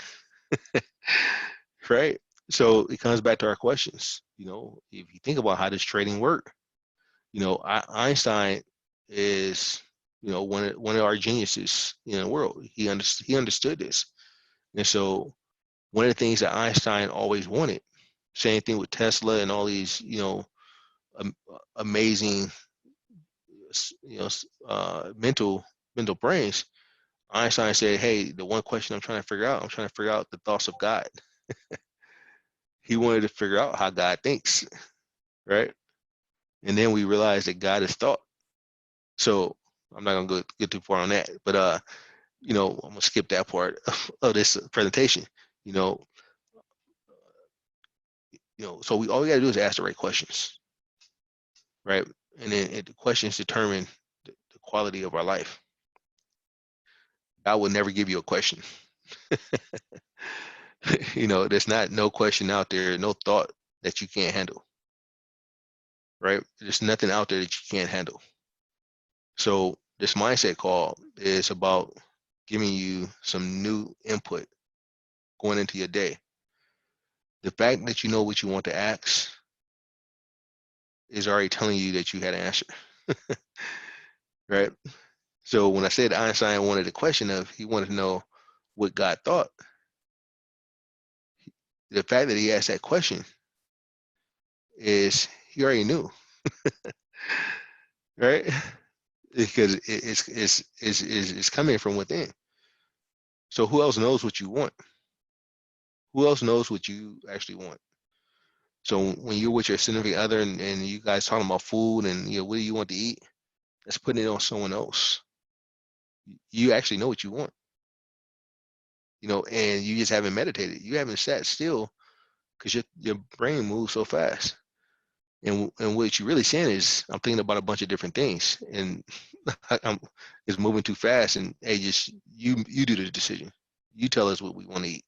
Right? So it comes back to our questions. You know, if you think about how does trading work, you know, Einstein is, you know, one of our geniuses in the world. He understood this, and so one of the things that Einstein always wanted, same thing with Tesla and all these, you know, amazing, you know, mental brains. Einstein said, "Hey, the one question I'm trying to figure out the thoughts of God." He wanted to figure out how God thinks, right? And then we realized that God is thought. So I'm not gonna get too far on that, but you know, I'm gonna skip that part of this presentation. You know, so all we gotta do is ask the right questions, right? And then the questions determine the quality of our life. God will never give you a question. You know, there's no question out there, no thought that you can't handle, right? There's nothing out there that you can't handle. So this mindset call is about giving you some new input going into your day. The fact that you know what you want to ask is already telling you that you had an answer, right? So when I said Einstein wanted a question of, he wanted to know what God thought. The fact that he asked that question is he already knew, right? Because it's coming from within. So who else knows what you want? Who else knows what you actually want? So when you're with your significant other and you guys talking about food and, you know, what do you want to eat? That's putting it on someone else. You actually know what you want, you know, and you just haven't meditated. You haven't sat still because your brain moves so fast. And what you're really saying is, I'm thinking about a bunch of different things, and it's moving too fast. And hey, just you do the decision. You tell us what we want to eat,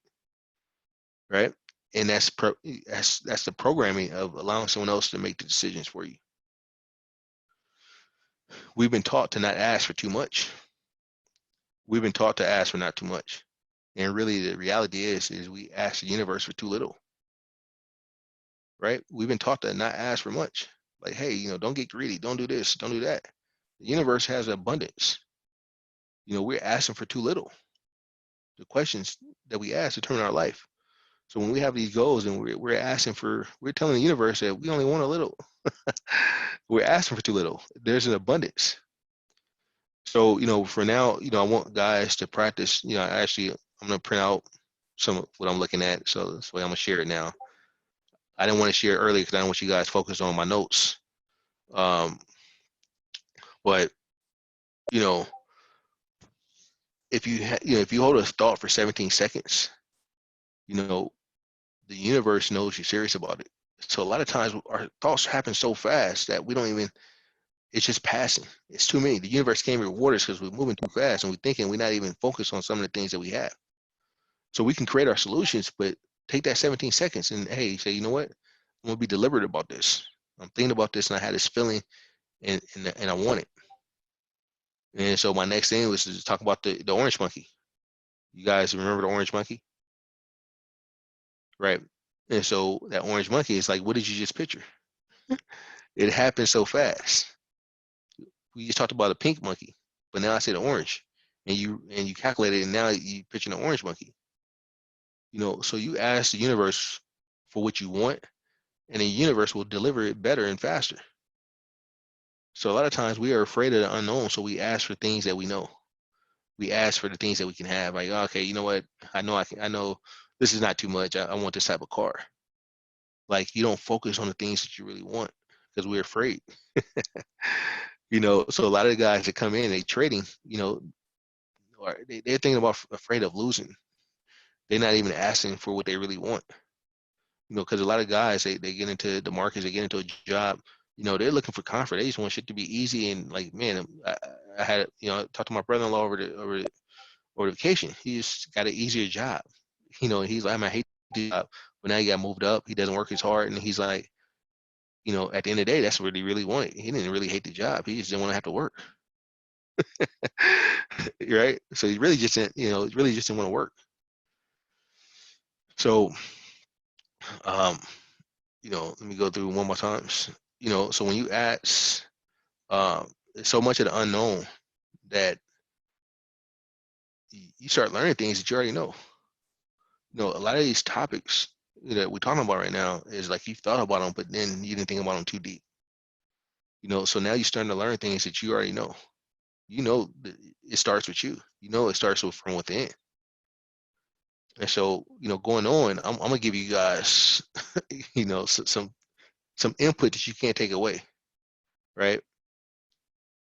right? And that's the programming of allowing someone else to make the decisions for you. We've been taught to not ask for too much. We've been taught to ask for not too much. And really the reality is we ask the universe for too little, right? We've been taught to not ask for much. Like, hey, you know, don't get greedy. Don't do this. Don't do that. The universe has abundance. You know, we're asking for too little. The questions that we ask determine our life. So when we have these goals and we're telling the universe that we only want a little. We're asking for too little. There's an abundance. So, you know, for now, you know, I want guys to practice, you know, I'm going to print out some of what I'm looking at. So that's why I'm going to share it now. I didn't want to share earlier because I don't want you guys focused on my notes. But you know, if you hold a thought for 17 seconds, you know, the universe knows you're serious about it. So a lot of times our thoughts happen so fast that we don't even, it's just passing. It's too many. The universe can't reward us because we're moving too fast and we're thinking we're not even focused on some of the things that we have. So we can create our solutions, but take that 17 seconds and hey, say, you know what? I'm gonna be deliberate about this. I'm thinking about this and I had this feeling and I want it. And so my next thing was to talk about the orange monkey. You guys remember the orange monkey? Right. And so that orange monkey is like, what did you just picture? It happened so fast. We just talked about a pink monkey, but now I said orange, and you calculate it, and now you picture an orange monkey. You know, so you ask the universe for what you want, and the universe will deliver it better and faster. So a lot of times we are afraid of the unknown, so we ask for things that we know. We ask for the things that we can have. Like, okay, you know what? I know this is not too much. I want this type of car. Like you don't focus on the things that you really want because we're afraid. You know, so a lot of the guys that come in, they trading, you know, or they're thinking about afraid of losing. They're not even asking for what they really want. You know, because a lot of guys, they get into the markets, they get into a job, you know, they're looking for comfort. They just want shit to be easy and like, man, I had, you know, talked to my brother-in-law over vacation. He just got an easier job. You know, he's like, I hate the job, but now he got moved up. He doesn't work as hard, and he's like, you know, at the end of the day, that's what he really wanted. He didn't really hate the job. He just didn't want to have to work. Right? So he really just didn't, you know, really just didn't want to work. So, um, you know, let me go through one more times. You know, so when you ask, so much of the unknown that you start learning things that you already know. You know, a lot of these topics that we're talking about right now is like you've thought about them, but then you didn't think about them too deep. You know, so now you're starting to learn things that you already know. You know, it starts with you. You know, it starts with from within. And so, you know, going on, I'm gonna give you guys, you know, some input that you can't take away, right?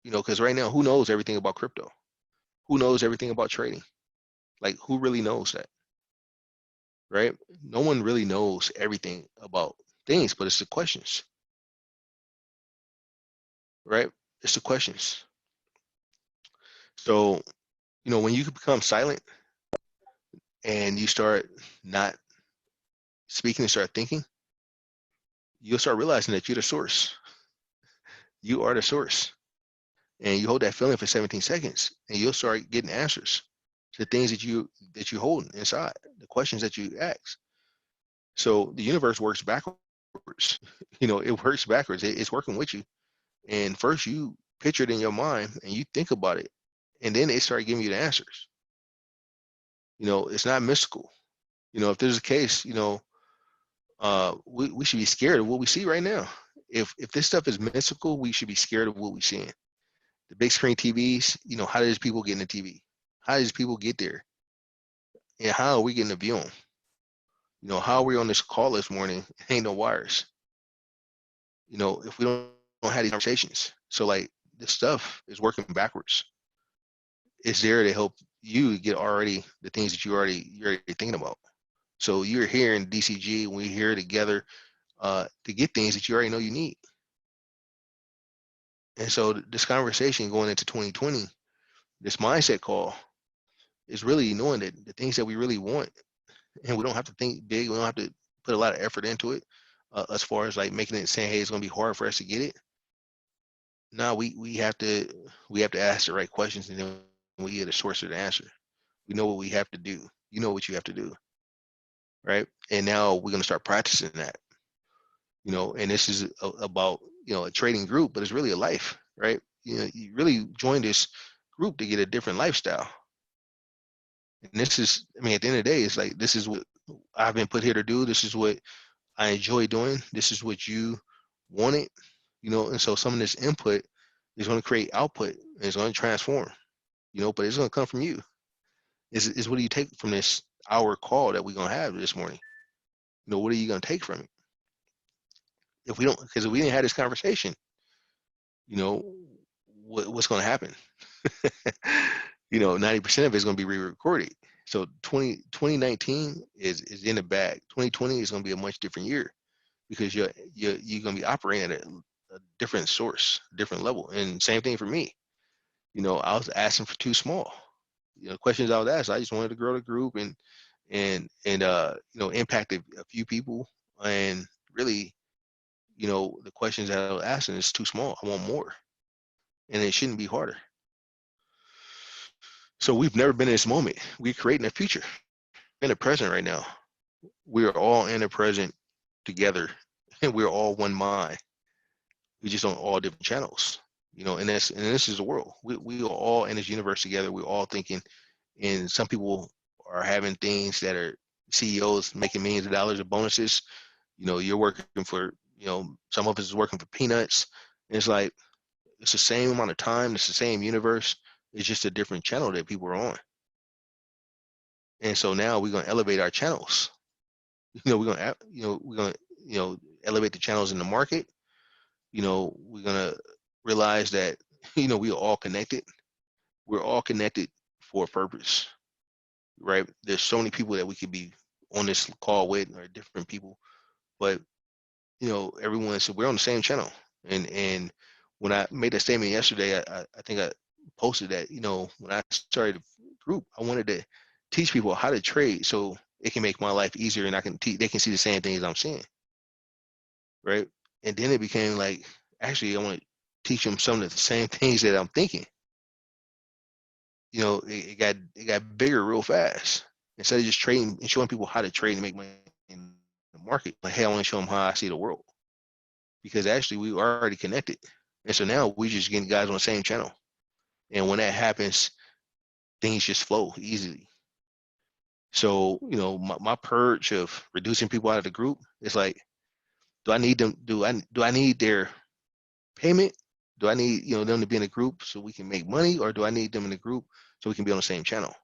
You know, because right now, who knows everything about crypto? Who knows everything about trading? Like, who really knows that, right? No one really knows everything about things, but it's the questions, right? It's the questions. So, you know, when you become silent and you start not speaking and start thinking, you'll start realizing that you're the source. You are the source. And you hold that feeling for 17 seconds and you'll start getting answers to things that you hold inside, the questions that you ask. So the universe works backwards. You know, it works backwards. It's working with you. And first you picture it in your mind and you think about it. And then it started giving you the answers. You know, it's not mystical. You know, if there's a case, you know, we should be scared of what we see right now. If this stuff is mystical, we should be scared of what we're seeing. The big screen TVs, you know, how does people get in the TV? How does people get there? And how are we getting to view them? You know, how are we on this call this morning? Ain't no wires. You know, if we don't have these conversations. So like this stuff is working backwards. It's there to help you get already the things that you're already thinking about. So you're here in DCG, we're here together to get things that you already know you need. And so this conversation going into 2020, this mindset call is really knowing that the things that we really want, and we don't have to think big, we don't have to put a lot of effort into it as far as like making it saying, hey, it's going to be hard for us to get it. No, we have to ask the right questions, and then we get a source of the answer. We know what we have to do. You know what you have to do, right? And now we're going to start practicing that. You know, and this is about, you know, a trading group, but it's really a life, right? You know, you really join this group to get a different lifestyle. And this is, I mean, at the end of the day, it's like, this is what I've been put here to do. This is what I enjoy doing. This is what you wanted, you know, and so some of this input is going to create output and it's going to transform, you know, but it's going to come from you. Is what do you take from this hour call that we're going to have this morning? You know, what are you going to take from it? If we don't, because if we didn't have this conversation, you know, what's going to happen? 90% of it's going to be re-recorded. So 2019 is in the bag. 2020 is going to be a much different year because you're going to be operating at a different source, different level. And same thing for me. I was asking for too small. Questions I was asked, I just wanted to grow the group and impact a few people. And really, the questions that I was asking is too small. I want more, and it shouldn't be harder. So we've never been in this moment. We're creating a future in the present right now. We are all in the present together, and we're all one mind. We just on all different channels, and this is the world. We are all in this universe together. We're all thinking, and some people are having things that are CEOs making millions of dollars of bonuses. You're working for, some of us is working for peanuts. And it's like, it's the same amount of time. It's the same universe. It's just a different channel that people are on. And so now we're going to elevate our channels. We're going to, elevate the channels in the market. We're going to realize that, we are all connected. We're all connected for a purpose, right? There's so many people that we could be on this call with, or different people, but everyone said we're on the same channel. And when I made that statement yesterday, I think I posted that, when I started the group, I wanted to teach people how to trade so it can make my life easier, and they can see the same things I'm seeing, right? And then it became like, actually, I want to teach them some of the same things that I'm thinking. It got bigger real fast. Instead of just trading and showing people how to trade and make money in the market, like, hey, I want to show them how I see the world, because actually we were already connected. And so now we just getting guys on the same channel. And when that happens, things just flow easily. So, my purge of reducing people out of the group is like, do I need them? Do I need their payment? Do I need, them to be in a group so we can make money, or do I need them in a group so we can be on the same channel?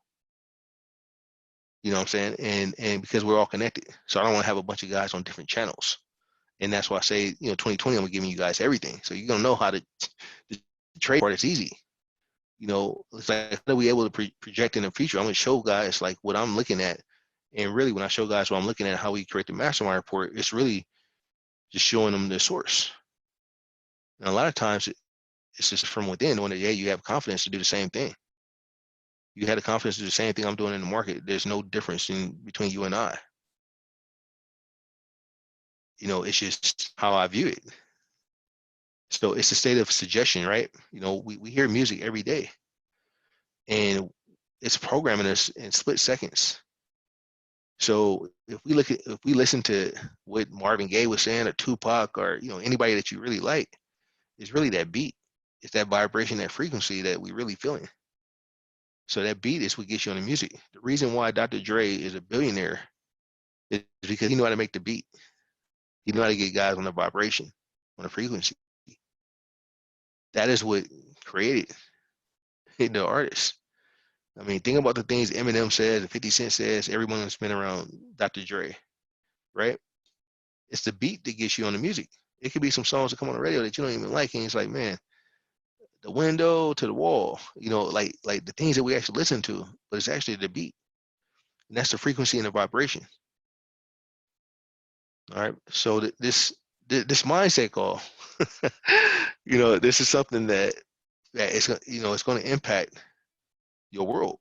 You know what I'm saying? And because we're all connected. So I don't want to have a bunch of guys on different channels. And that's why I say, 2020, I'm giving you guys everything. So you're gonna know how to the trade part. It's easy. It's like, how are we able to project in the future? I'm gonna show guys like what I'm looking at. And really, when I show guys what I'm looking at, how we create the mastermind report, it's really just showing them the source. And a lot of times it's just from within, when you have confidence to do the same thing. You had the confidence to do the same thing I'm doing in the market. There's no difference between you and I. It's just how I view it. So it's a state of suggestion, right? We hear music every day, and it's programming us in split seconds. So if we listen to what Marvin Gaye was saying, or Tupac, or anybody that you really like, it's really that beat. It's that vibration, that frequency that we really feeling. So that beat is what gets you on the music. The reason why Dr. Dre is a billionaire is because he knew how to make the beat. He knew how to get guys on the vibration, on the frequency. That is what created the artist. I mean, think about the things Eminem says, and 50 Cent says, everyone that's been around Dr. Dre, right? It's the beat that gets you on the music. It could be some songs that come on the radio that you don't even like, and it's like, man, the window to the wall, like the things that we actually listen to, but it's actually the beat. And that's the frequency and the vibration. All right. So this mindset call, this is something that it's it's going to impact your world,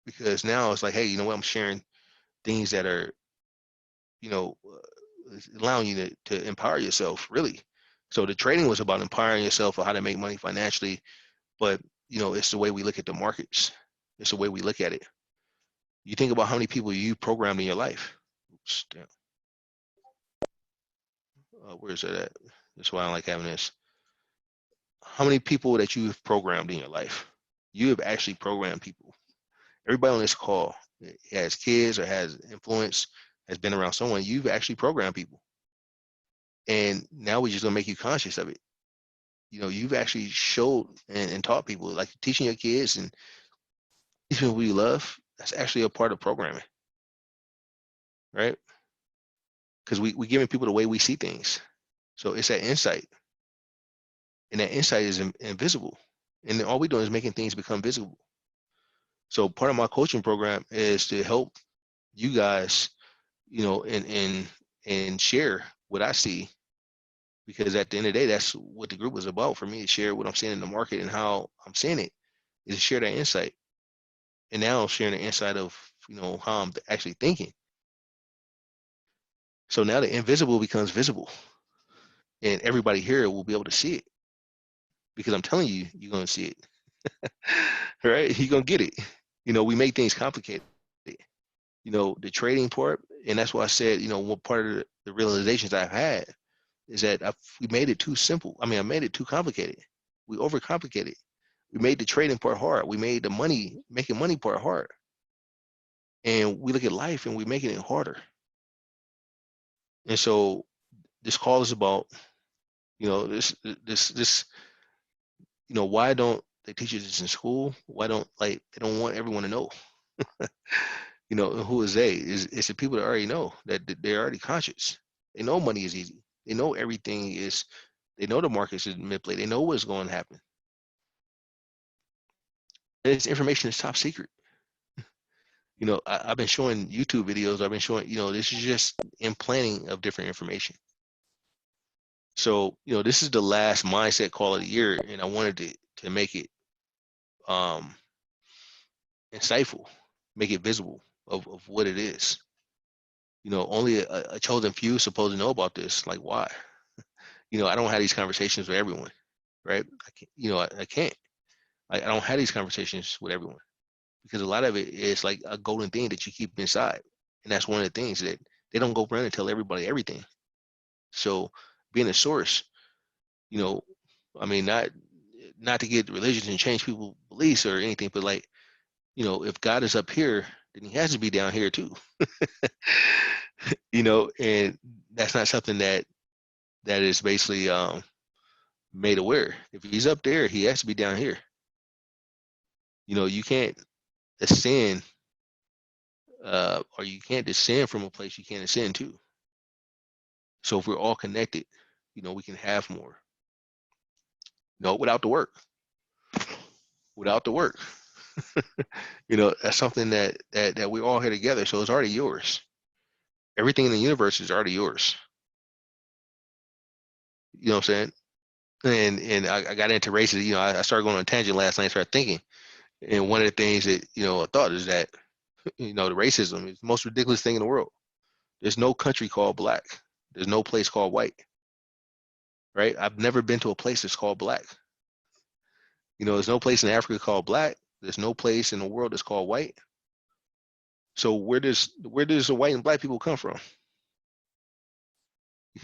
because now it's like, hey, what, I'm sharing things that are, allowing you to empower yourself, really. So the trading was about empowering yourself on how to make money financially, but it's the way we look at the markets. It's the way we look at it. You think about how many people you programmed in your life. Oops, damn. Where's that at? That's why I don't like having this. How many people that you've programmed in your life? You have actually programmed people. Everybody on this call has kids or has influence, has been around someone. You've actually programmed people. And now we're just gonna make you conscious of it. You've actually showed and taught people, like teaching your kids and teaching people you love. That's actually a part of programming, right? Because we're giving people the way we see things. So it's that insight, and that insight is invisible. And then all we're doing is making things become visible. So part of my coaching program is to help you guys, and share what I see, because at the end of the day, that's what the group is about for me, to share what I'm seeing in the market and how I'm seeing it, is to share that insight. And now I'm sharing the insight of, how I'm actually thinking. So now the invisible becomes visible, and everybody here will be able to see it, because I'm telling you, you're going to see it, right? You're going to get it. We make things complicated, the trading part. And that's why I said, what part of the realizations I've had is that we made it too simple. I made it too complicated. We overcomplicated. We made the trading part hard. We made the making money part hard. And we look at life and we're making it harder. And so this call is about, this, why don't they teach us this in school? Why don't, they don't want everyone to know, who is they? It's the people that already know, that they're already conscious. They know money is easy. They know everything is, they know the markets is manipulated. They know what's going to happen. This information is top secret. I've been showing YouTube videos. I've been showing, this is just implanting of different information. So, this is the last mindset call of the year, and I wanted to make it insightful, make it visible of what it is. Only a chosen few supposed to know about this. Like, why? I don't have these conversations with everyone, right? I can't, I can't. I don't have these conversations with everyone, because a lot of it is like a golden thing that you keep inside. And that's one of the things that they don't go around and tell everybody everything. So being a source, not to get religious and change people's beliefs or anything, but if God is up here, then he has to be down here too. And that's not something that is basically made aware. If he's up there, he has to be down here. You can't ascend, or you can't descend from a place you can't ascend to. So if we're all connected, we can have more. Without the work. Without the work. That's something that we're all here together. So it's already yours. Everything in the universe is already yours. You know what I'm saying? And I got into races. I started going on a tangent last night, started thinking. And one of the things that, I thought is that, the racism is the most ridiculous thing in the world. There's no country called black. There's no place called white. Right? I've never been to a place that's called black. There's no place in Africa called black. There's no place in the world that's called white. So where does the white and black people come from?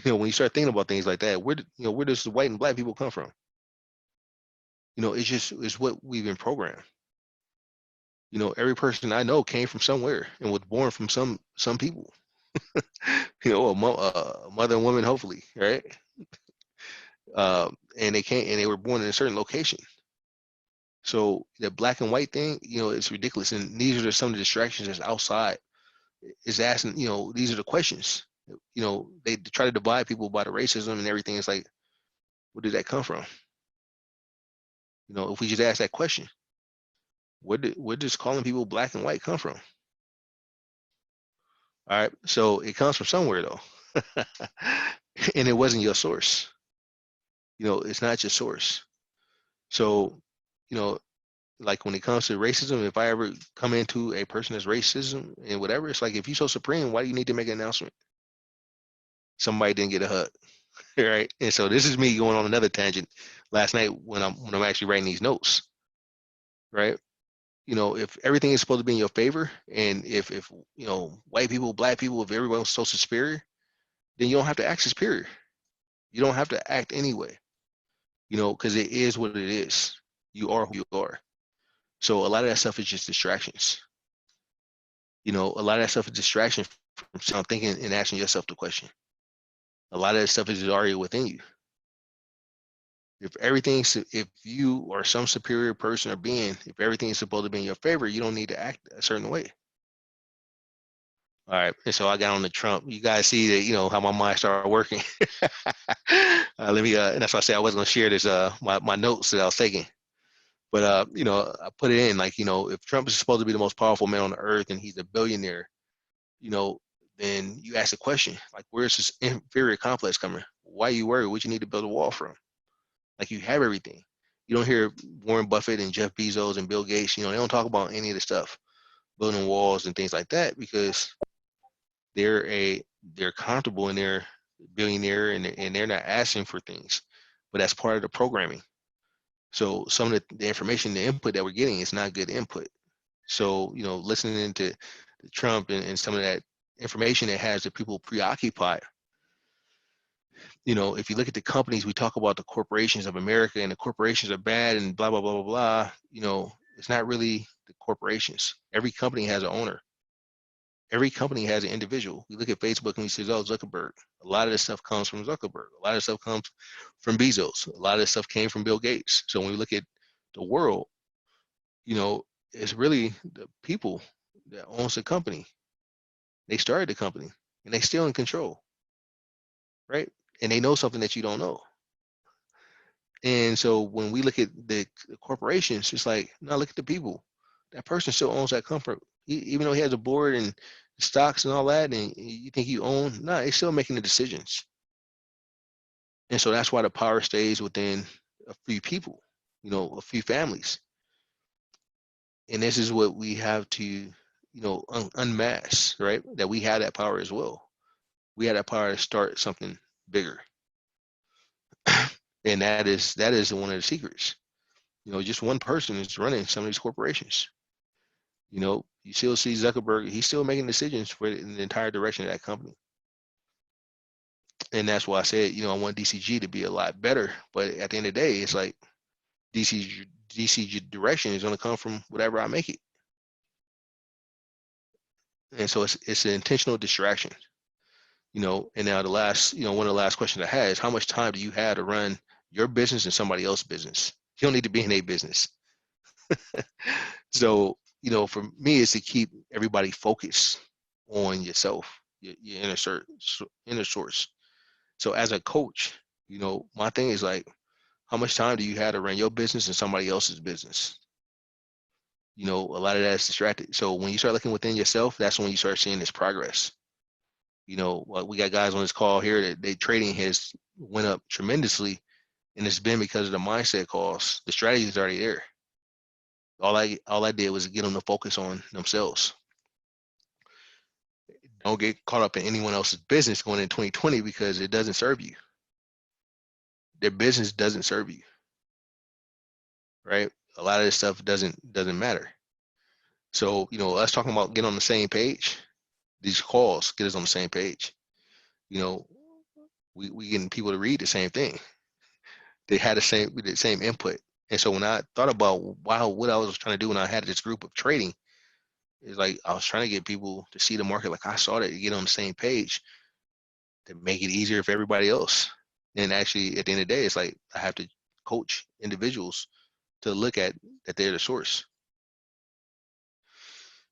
When you start thinking about things like that, where does the white and black people come from? It's what we've been programmed. Every person I know came from somewhere and was born from some people. A mother and woman, hopefully, right? And they were born in a certain location. So the black and white thing, it's ridiculous. And these are some of the distractions that's outside. Is asking, these are the questions. They try to divide people by the racism and everything. It's like, where did that come from? If we just ask that question, where does calling people black and white come from? All right, so it comes from somewhere though, and it wasn't your source. It's not your source. So, like when it comes to racism, if I ever come into a person that's racism and whatever, it's like, if you're so supreme, why do you need to make an announcement? Somebody didn't get a hug, right? And so this is me going on another tangent last night when I'm actually writing these notes, right? If everything is supposed to be in your favor, and if white people, black people, if everyone's so superior, then you don't have to act superior. You don't have to act anyway, because it is what it is. You are who you are. So a lot of that stuff is just distractions. A lot of that stuff is distraction from thinking and asking yourself the question. A lot of that stuff is already within you. If you are some superior person or being, if everything is supposed to be in your favor, you don't need to act a certain way. All right. And so I got on the Trump. You guys see that, how my mind started working. And that's why I said I wasn't going to share this, my notes that I was taking. But, I put it in like, if Trump is supposed to be the most powerful man on the earth and he's a billionaire, then you ask the question, like, where's this inferior complex coming? Why are you worried? What you need to build a wall from? Like, you have everything. You don't hear Warren Buffett and Jeff Bezos and Bill Gates, they don't talk about any of the stuff, building walls and things like that, because they're comfortable and they're billionaire and they're not asking for things, but that's part of the programming. So some of the information, the input that we're getting is not good input. So, listening to Trump and some of that information that has the people preoccupied, if you look at the companies, we talk about the corporations of America and the corporations are bad and blah, blah, blah, blah, blah, it's not really the corporations. Every company has an owner. Every company has an individual. We look at Facebook and we say, oh, Zuckerberg. A lot of this stuff comes from Zuckerberg. A lot of stuff comes from Bezos. A lot of this stuff came from Bill Gates. So when we look at the world, it's really the people that owns the company. They started the company and they still in control, right? And they know something that you don't know. And so when we look at the corporations, it's like, no, look at the people. That person still owns that company. Even though he has a board and stocks and all that, and you think you own, no, he's still making the decisions. And so that's why the power stays within a few people, a few families. And this is what we have to, unmask, right? That we have that power as well. We have that power to start something bigger. And that is one of the secrets. Just one person is running some of these corporations. You still see Zuckerberg, he's still making decisions for the entire direction of that company. And that's why I said, I want DCG to be a lot better. But at the end of the day, it's like DCG direction is going to come from whatever I make it. And so it's an intentional distraction. And now the last, one of the last questions I had is, how much time do you have to run your business and somebody else's business? You don't need to be in a business. So, for me, it's to keep everybody focused on yourself, your inner source. So as a coach, my thing is like, how much time do you have to run your business and somebody else's business? A lot of that is distracted. So when you start looking within yourself, that's when you start seeing this progress. We got guys on this call here that their trading has went up tremendously, and it's been because of the mindset calls. The strategy is already there. All I did was get them to focus on themselves. Don't get caught up in anyone else's business going in 2020 because it doesn't serve you. Their business doesn't serve you, right? A lot of this stuff doesn't matter. So, us talking about getting on the same page, these calls get us on the same page. We getting people to read the same thing. They had the same input. And so when I thought about what I was trying to do when I had this group of trading, it's like I was trying to get people to see the market like I saw it, to get on the same page, to make it easier for everybody else. And actually, at the end of the day, it's like I have to coach individuals to look at that they're the source.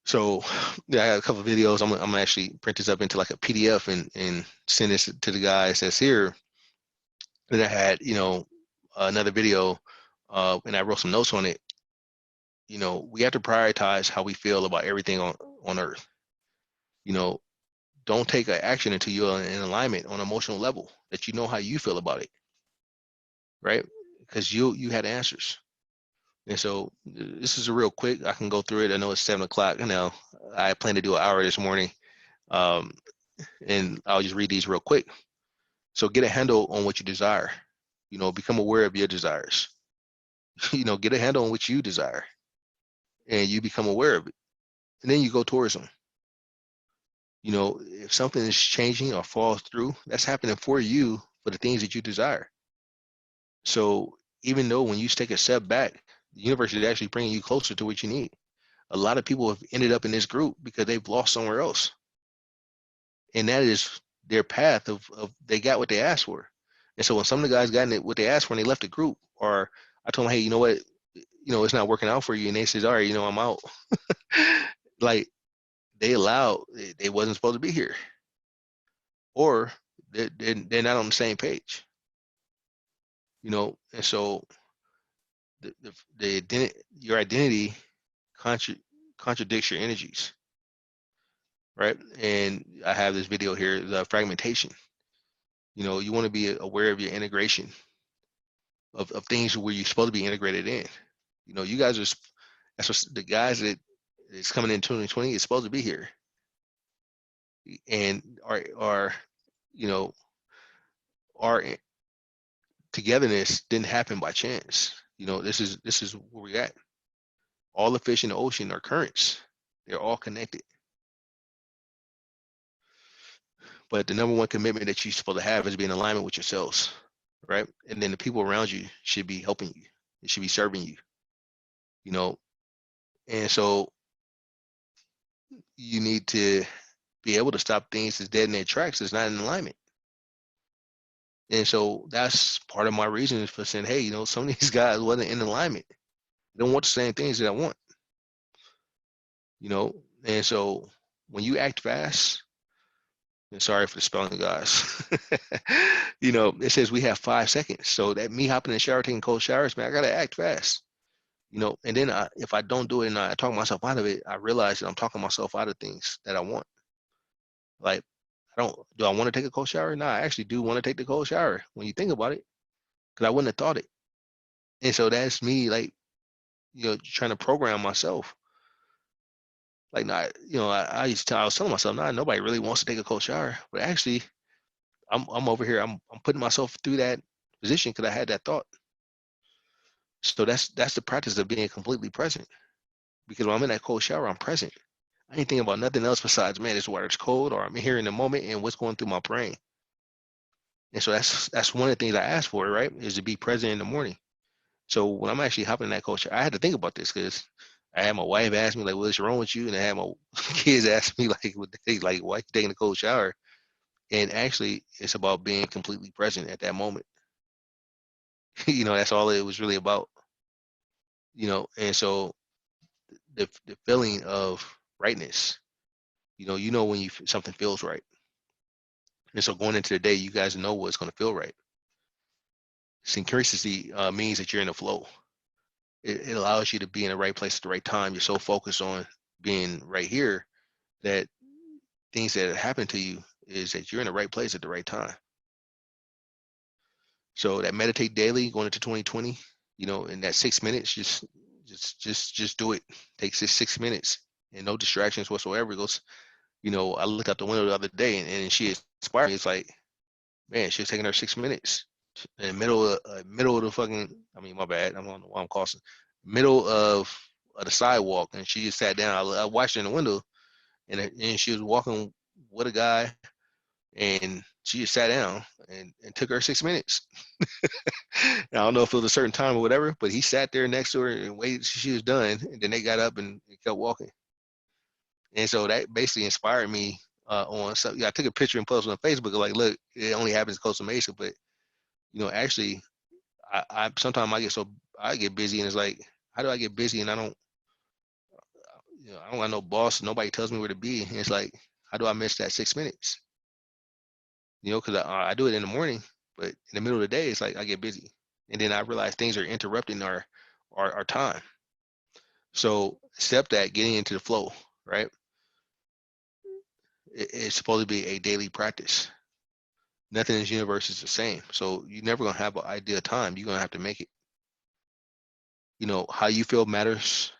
So yeah, I got a couple of videos. I'm gonna actually print this up into like a PDF and send this to the guys that's here. Then I had, another video, and I wrote some notes on it. We have to prioritize how we feel about everything on earth. Don't take an action until you're in alignment on an emotional level, that you know how you feel about it, right? Because you had answers. And so this is a real quick, I can go through it. I know it's 7 o'clock now. I plan to do an hour this morning. And I'll just read these real quick. So get a handle on what you desire. Become aware of your desires. Get a handle on what you desire. And you become aware of it. And then you go towards them. If something is changing or falls through, that's happening for you, for the things that you desire. So even though when you take a step back, the universe is actually bringing you closer to what you need. A lot of people have ended up in this group because they've lost somewhere else. And that is their path of they got what they asked for. And so when some of the guys got what they asked for and they left the group, or I told them, hey, you know what, it's not working out for you. And they says, all right, I'm out. Like, they wasn't supposed to be here, or they're not on the same page, you know. And so your identity contradicts your energies, right? And I have this video here, the fragmentation. You know, you want to be aware of your integration of things where you're supposed to be integrated in. You know, you guys are, that's what the guys that is coming in 2020 is supposed to be here, and are you know, our togetherness didn't happen by chance. You know, this is where we're at. All the fish in the ocean are currents. They're all connected. But the number one commitment that you're supposed to have is being in alignment with yourselves, right? And then the people around you should be helping you. It should be serving you, you know. And so you need to be able to stop things that's dead in their tracks, that's not in alignment. And so that's part of my reason for saying, hey, you know, some of these guys wasn't in alignment. They don't want the same things that I want, you know. And so when you act fast, and sorry for the spelling, guys, you know, it says we have 5 seconds. So that me hopping in the shower, taking cold showers, man, I gotta act fast, you know. And then if I don't do it and I talk myself out of it, I realize that I'm talking myself out of things that I want. Like, do I want to take a cold shower? No, I actually do want to take the cold shower when you think about it, because I wouldn't have thought it. And so that's me, like, you know, trying to program myself. Like, not, you know, I was telling myself, nah, nobody really wants to take a cold shower. But actually, I'm over here, I'm putting myself through that position because I had that thought. So that's the practice of being completely present. Because when I'm in that cold shower, I'm present. I ain't thinking about nothing else besides, man, this water's cold, or I'm here in the moment and what's going through my brain. And so that's one of the things I asked for, right? Is to be present in the morning. So when I'm actually hopping in that cold shower, I had to think about this, because I had my wife ask me, like, what's wrong with you? And I had my kids ask me, like, why you taking a cold shower? And actually, it's about being completely present at that moment. You know, that's all it was really about. You know, and so the feeling of rightness, you know when something feels right. And so going into the day, you guys know what's going to feel right. Synchronicity means that you're in the flow. It allows you to be in the right place at the right time. You're so focused on being right here that things that happen to you is that you're in the right place at the right time. So that meditate daily going into 2020, you know, in that 6 minutes, just do it. Takes 6 minutes and no distractions whatsoever. It goes, you know, I looked out the window the other day and she inspired me. It's like, man, she was taking her 6 minutes in the middle of the fucking, I mean, my bad, I don't know why I'm crossing, middle of the sidewalk, and she just sat down. I watched her in the window, and she was walking with a guy, and she just sat down and took her 6 minutes. I don't know if it was a certain time or whatever, but he sat there next to her and waited till she was done, and then they got up and kept walking. And so that basically inspired me on something. I took a picture and posted on Facebook, like, look, it only happens in Costa Mesa, but you know, actually, I sometimes I get busy, and it's like, how do I get busy and I don't, you know, I don't got no boss, nobody tells me where to be, and it's like, how do I miss that 6 minutes? You know, because I do it in the morning, but in the middle of the day, it's like I get busy, and then I realize things are interrupting our time. So step that, getting into the flow, right? It's supposed to be a daily practice. Nothing in this universe is the same. So you're never gonna have an ideal time. You're gonna have to make it. You know, how you feel matters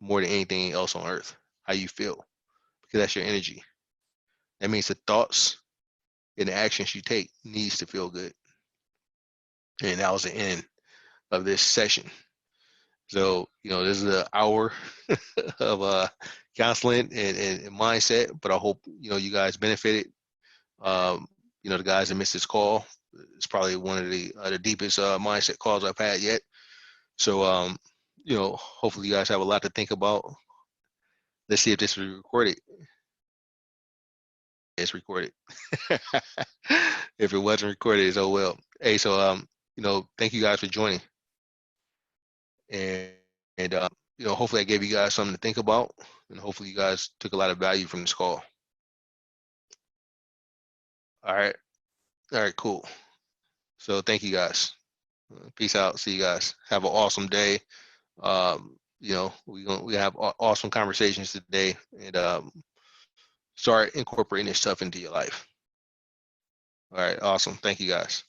more than anything else on earth. How you feel, because that's your energy. That means the thoughts and the actions you take needs to feel good. And that was the end of this session. So, you know, this is an hour of counseling and mindset, but I hope, you know, you guys benefited. You know, the guys that missed this call, it's probably one of the deepest mindset calls I've had yet. So, you know, hopefully you guys have a lot to think about. Let's see if this was recorded. It's recorded. If it wasn't recorded, it's oh well. Hey, so you know, thank you guys for joining. And hopefully I gave you guys something to think about, and hopefully you guys took a lot of value from this call. All right. All right, cool. So thank you guys. Peace out. See you guys. Have an awesome day. We have awesome conversations today, and start incorporating this stuff into your life. All right, awesome. Thank you guys.